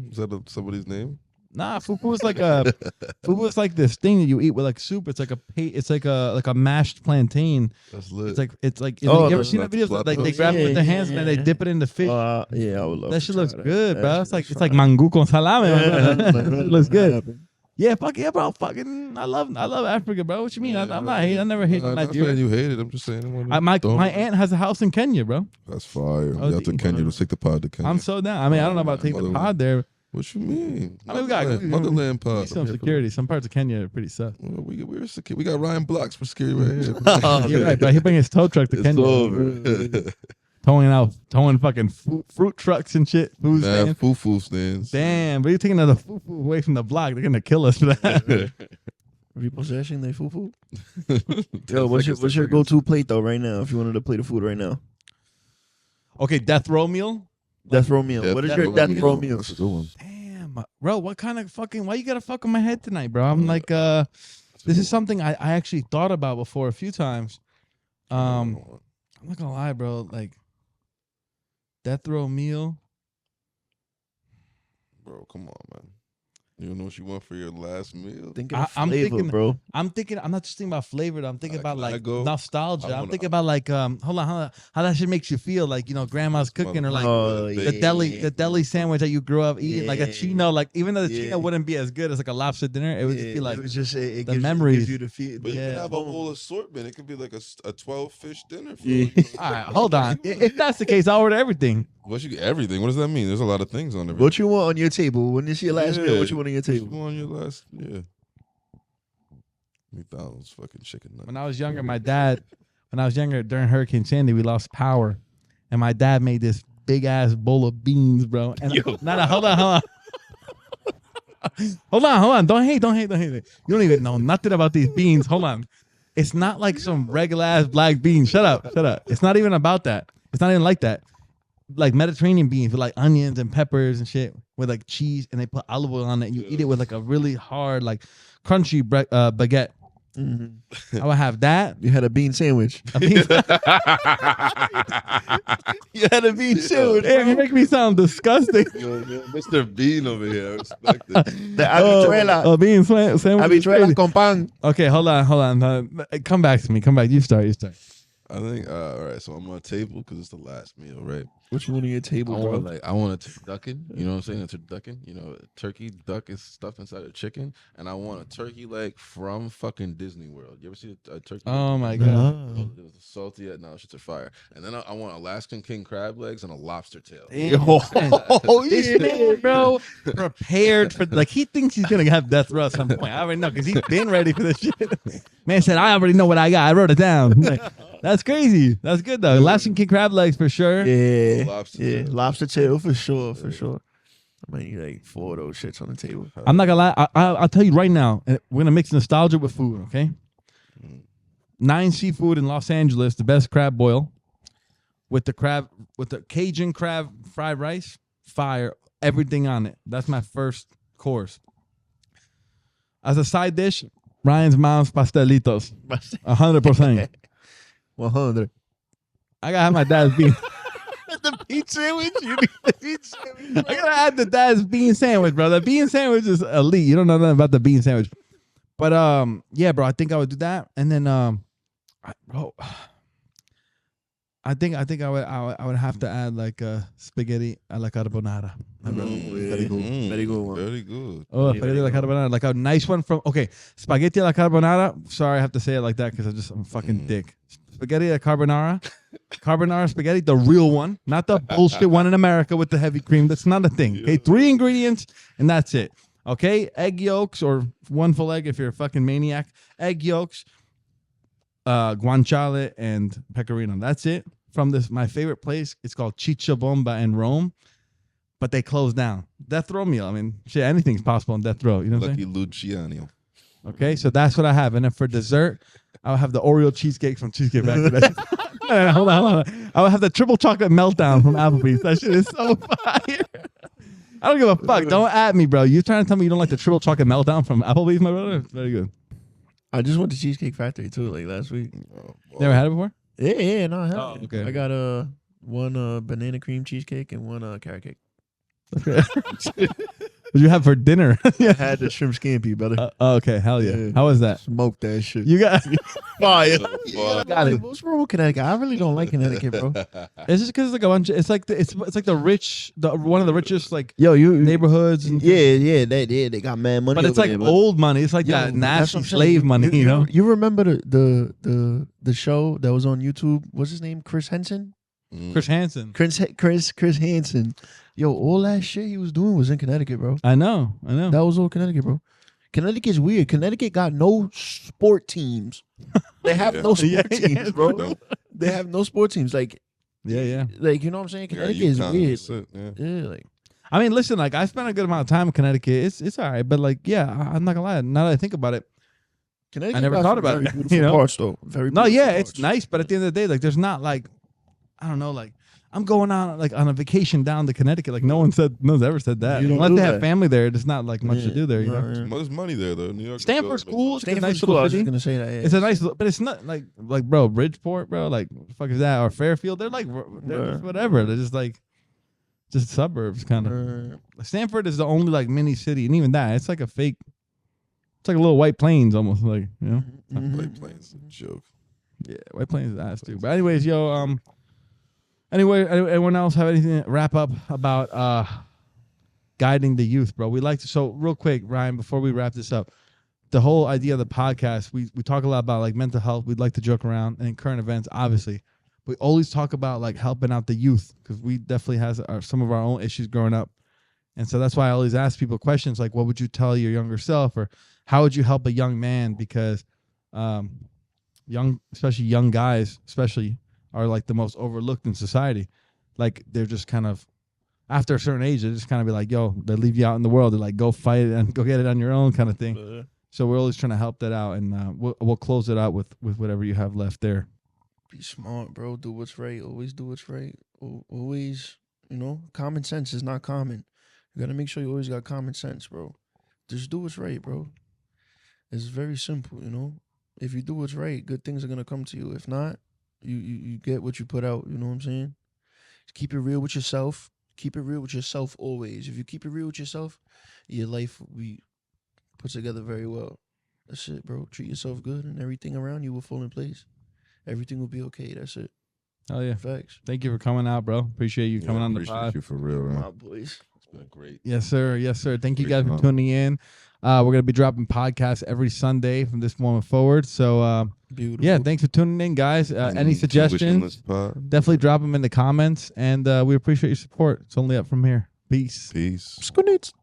Is that somebody's name? Nah, fufu is like fufu is like this thing that you eat with like soup. It's like a mashed plantain. That's lit. It's like Oh, you ever the- seen the videos? the Like they platos? grab it with their Yeah, hands and then they yeah. dip it in the fish. Yeah, I would love That to shit try looks that. good, That bro. shit It's like looks fire. mangu con salami. It looks good. Happen. Yeah, fuck yeah, bro. Fucking, I love Africa, bro. What you mean? I'm not hating. I never hated I'm not saying Nigeria. you hate it. I'm just saying. My aunt has a house in Kenya, bro. That's fire. Oh, You have to the- Kenya to take the pod to Kenya. I'm so down. I mean, I don't know about taking the pod there. What you mean? I mean, we got Motherland pod. some security. Some parts of Kenya are pretty sus. Well, we're secure. We got Ryan Blox for security right here. You're right, bro. He bring his tow truck to It's Kenya, over. towing fucking fruit trucks and shit. Food Nah, stands. foo stands. Damn, but you're taking the fufu away from the block. They're gonna kill us for that. Repossession, they fufu. Yo, what's your go-to plate though right now? If you wanted to play the food right now, Okay, death row meal. death row meal. What is your death row meal? That's a good one. Damn, bro, what kind of fucking? Why you gotta fuck with my head tonight, bro? I'm like, this is something I actually thought about before a few times. I'm not gonna lie, bro. Like, death row meal. Bro, come on, man. You don't know what you want for your last meal? Thinking of I'm flavor, thinking- bro. I'm not just thinking about flavor. I'm thinking about Can I like go? nostalgia. I I'm wanna- thinking about like hold on, how that shit makes you feel. Like, grandma's cooking or like Oh, the yeah. deli sandwich that you grew up eating, like a Yeah. chino. Like even though the Yeah. chino wouldn't be as good as like a lobster dinner, it would just be like it was just it the gives memories. you the feel. But you Yeah. can have a whole assortment. It could be like a 12-fish dinner. For, Yeah. all right, hold on. If that's the case, I'll order everything. What you everything? What does that mean? There's a lot of things on everything. What you want on your table? When it's your last meal, what you want on your What you table? want on your last? Yeah. McDonald's fucking chicken nuggets. When I was younger, during Hurricane Sandy, we lost power, and my dad made this big ass bowl of beans, bro. And hold on. Hold on. Don't hate. You don't even know nothing about these beans. Hold on. It's not like some regular ass black beans. Shut up. It's not even about that. It's not even like that. Like Mediterranean beans with like onions and peppers and shit with like cheese, and they put olive oil on it, and you eat it with like a really hard, like crunchy baguette. Mm-hmm. I would have that. You had a bean sandwich. I mean, You had a bean sandwich. hey, you make me sound disgusting. Mr. Bean over here. I respect it. The habichuela. Bean sandwich. Habichuela con pan. Okay, hold on. Come back to me. You start. I think all right. So I'm on a table because it's the last meal, right? What you want on your table, bro? I want a turducken. You know what I'm saying? A turducken. Turkey duck is stuffed inside of chicken, and I want a turkey leg from fucking Disney World. You ever see a turkey? Oh my leg? god. It was salty. No, shits are fire. And then I want Alaskan king crab legs and a lobster tail. Oh, This man, bro, prepared for like he thinks he's gonna have death row at some point. I already know because he's been ready for this shit. Man said, "I already know what I got. I wrote it down." Like, that's crazy. That's good though. Alaskan king crab legs for sure. Yeah, Lobster tail. lobster tail for sure. I mean, like 4 of those shits on the table. I'm not gonna lie. I'll tell you right now. We're gonna mix nostalgia with food. Okay. 9 Seafood in Los Angeles, the best crab boil with the Cajun crab fried rice, fire, everything on it. That's my first course. As a side dish, Ryan's mom's pastelitos, 100%. 100. I gotta have my dad's bean. The bean sandwich? You need the bean sandwich? I gotta add the dad's bean sandwich, bro. The bean sandwich is elite. You don't know nothing about the bean sandwich, but yeah, bro. I think I would do that, and then I think I would have to add like spaghetti alla carbonara. Very good. Very good one. Very good. Oh, Yeah, spaghetti alla carbonara, like a nice one from spaghetti alla carbonara. Sorry, I have to say it like that because I'm a fucking dick. Spaghetti alla carbonara spaghetti, the real one, not the bullshit one in America with the heavy cream. That's not a thing. Okay, 3 ingredients and that's it. Okay, egg yolks or 1 full egg if you're a fucking maniac. Egg yolks, guanciale and pecorino. That's it. From my favorite place. It's called Ciccia Bomba in Rome, but they closed down. Death row meal. I mean, shit, anything's possible in death row. You know what I'm saying? Lucky Luciano. Okay, so that's what I have. And then for dessert, I'll have the Oreo cheesecake from Cheesecake Factory. Hold on. I'll have the triple chocolate meltdown from Applebee's. That shit is so fire. I don't give a fuck. Don't at me, bro. You trying to tell me you don't like the triple chocolate meltdown from Applebee's, my brother? It's very good. I just went to Cheesecake Factory too, like last week. Never had it before? Yeah, no, I have. Oh, okay. I got one banana cream cheesecake and one carrot cake. Okay. What did you have for dinner? I had the shrimp scampi, brother. Okay, hell yeah. How was that? Smoke that shit. You got fire. Got it. What's wrong with Connecticut? I really don't like Connecticut, bro. It's just because it's like a bunch. It's like it's like the rich, one of the richest like Yo, neighborhoods. And they got mad money. but it's over like there, old money. It's like Yo, that that's nasty what I'm saying. slave money. You know. You remember the show that was on YouTube? What's his name? Chris Henson. Chris Hansen. Chris Hansen. Yo, all that shit he was doing was in Connecticut, bro. I know. That was all Connecticut, bro. Connecticut's weird. Connecticut got no sport teams. They have no sport teams, bro. They have no sport teams. Like, Yeah. like you know what I'm saying? Connecticut is weird. Yeah, like I mean, listen, like I spent a good amount of time in Connecticut. It's all right, but like, yeah, I'm not gonna lie. Now that I think about it, Connecticut. I never got thought some about very it, beautiful you know? parts, though. Very no, beautiful yeah, parts. it's nice, but at the end of the day, like, there's not like, I don't know, like, I'm going on like on a vacation down to Connecticut. Like no one's ever said that. You don't Unless do they have that. family there, there's not like much to do there. You know, There's money there though. New York. Stanford's cool. It's a Stanford's nice cool. I little was just city. gonna say that. Yeah. It's a nice, but it's not like bro, Bridgeport, bro. Like what the fuck is that? Or Fairfield? They're like they're just whatever. They're just like just suburbs kind of. Stanford is the only like mini city, and even that, it's like a fake. It's like a little White Plains almost, like you know. White Plains is a joke. Yeah, White Plains is ass too. But anyways, yo, anyway, anyone else have anything to wrap up about guiding the youth, bro? We like to. So real quick, Ryan, before we wrap this up, the whole idea of the podcast, we talk a lot about like mental health. We'd like to joke around and current events, obviously. We always talk about like helping out the youth because we definitely has some of our own issues growing up. And so that's why I always ask people questions like, what would you tell your younger self? Or how would you help a young man? Because especially young guys, are like the most overlooked in society. Like they're just kind of, after a certain age, they just kind of be like, yo, they leave you out in the world. They're like, go fight it and go get it on your own kind of thing. So we're always trying to help that out. And we'll close it out with whatever you have left there. Be smart, bro. Do what's right. Always do what's right. Always, common sense is not common. You got to make sure you always got common sense, bro. Just do what's right, bro. It's very simple, If you do what's right, good things are going to come to you. If not, you get what you put out, you know what I'm saying? Just keep it real with yourself. Keep it real with yourself always. If you keep it real with yourself, your life will be put together very well. That's it, bro. Treat yourself good and everything around you will fall in place. Everything will be okay. That's it. Oh, yeah. Facts. Thank you for coming out, bro. Appreciate you coming on the Appreciate pod. you for real, man. My boys. It's been great. Yes, sir. Yes, sir. Thank you Great guys for time. tuning in. We're going to be dropping podcasts every Sunday from this moment forward. So, Beautiful. yeah, thanks for tuning in, guys. Any suggestions, Intuitionless pod. definitely drop them in the comments. And we appreciate your support. It's only up from here. Peace. Peace. Squints.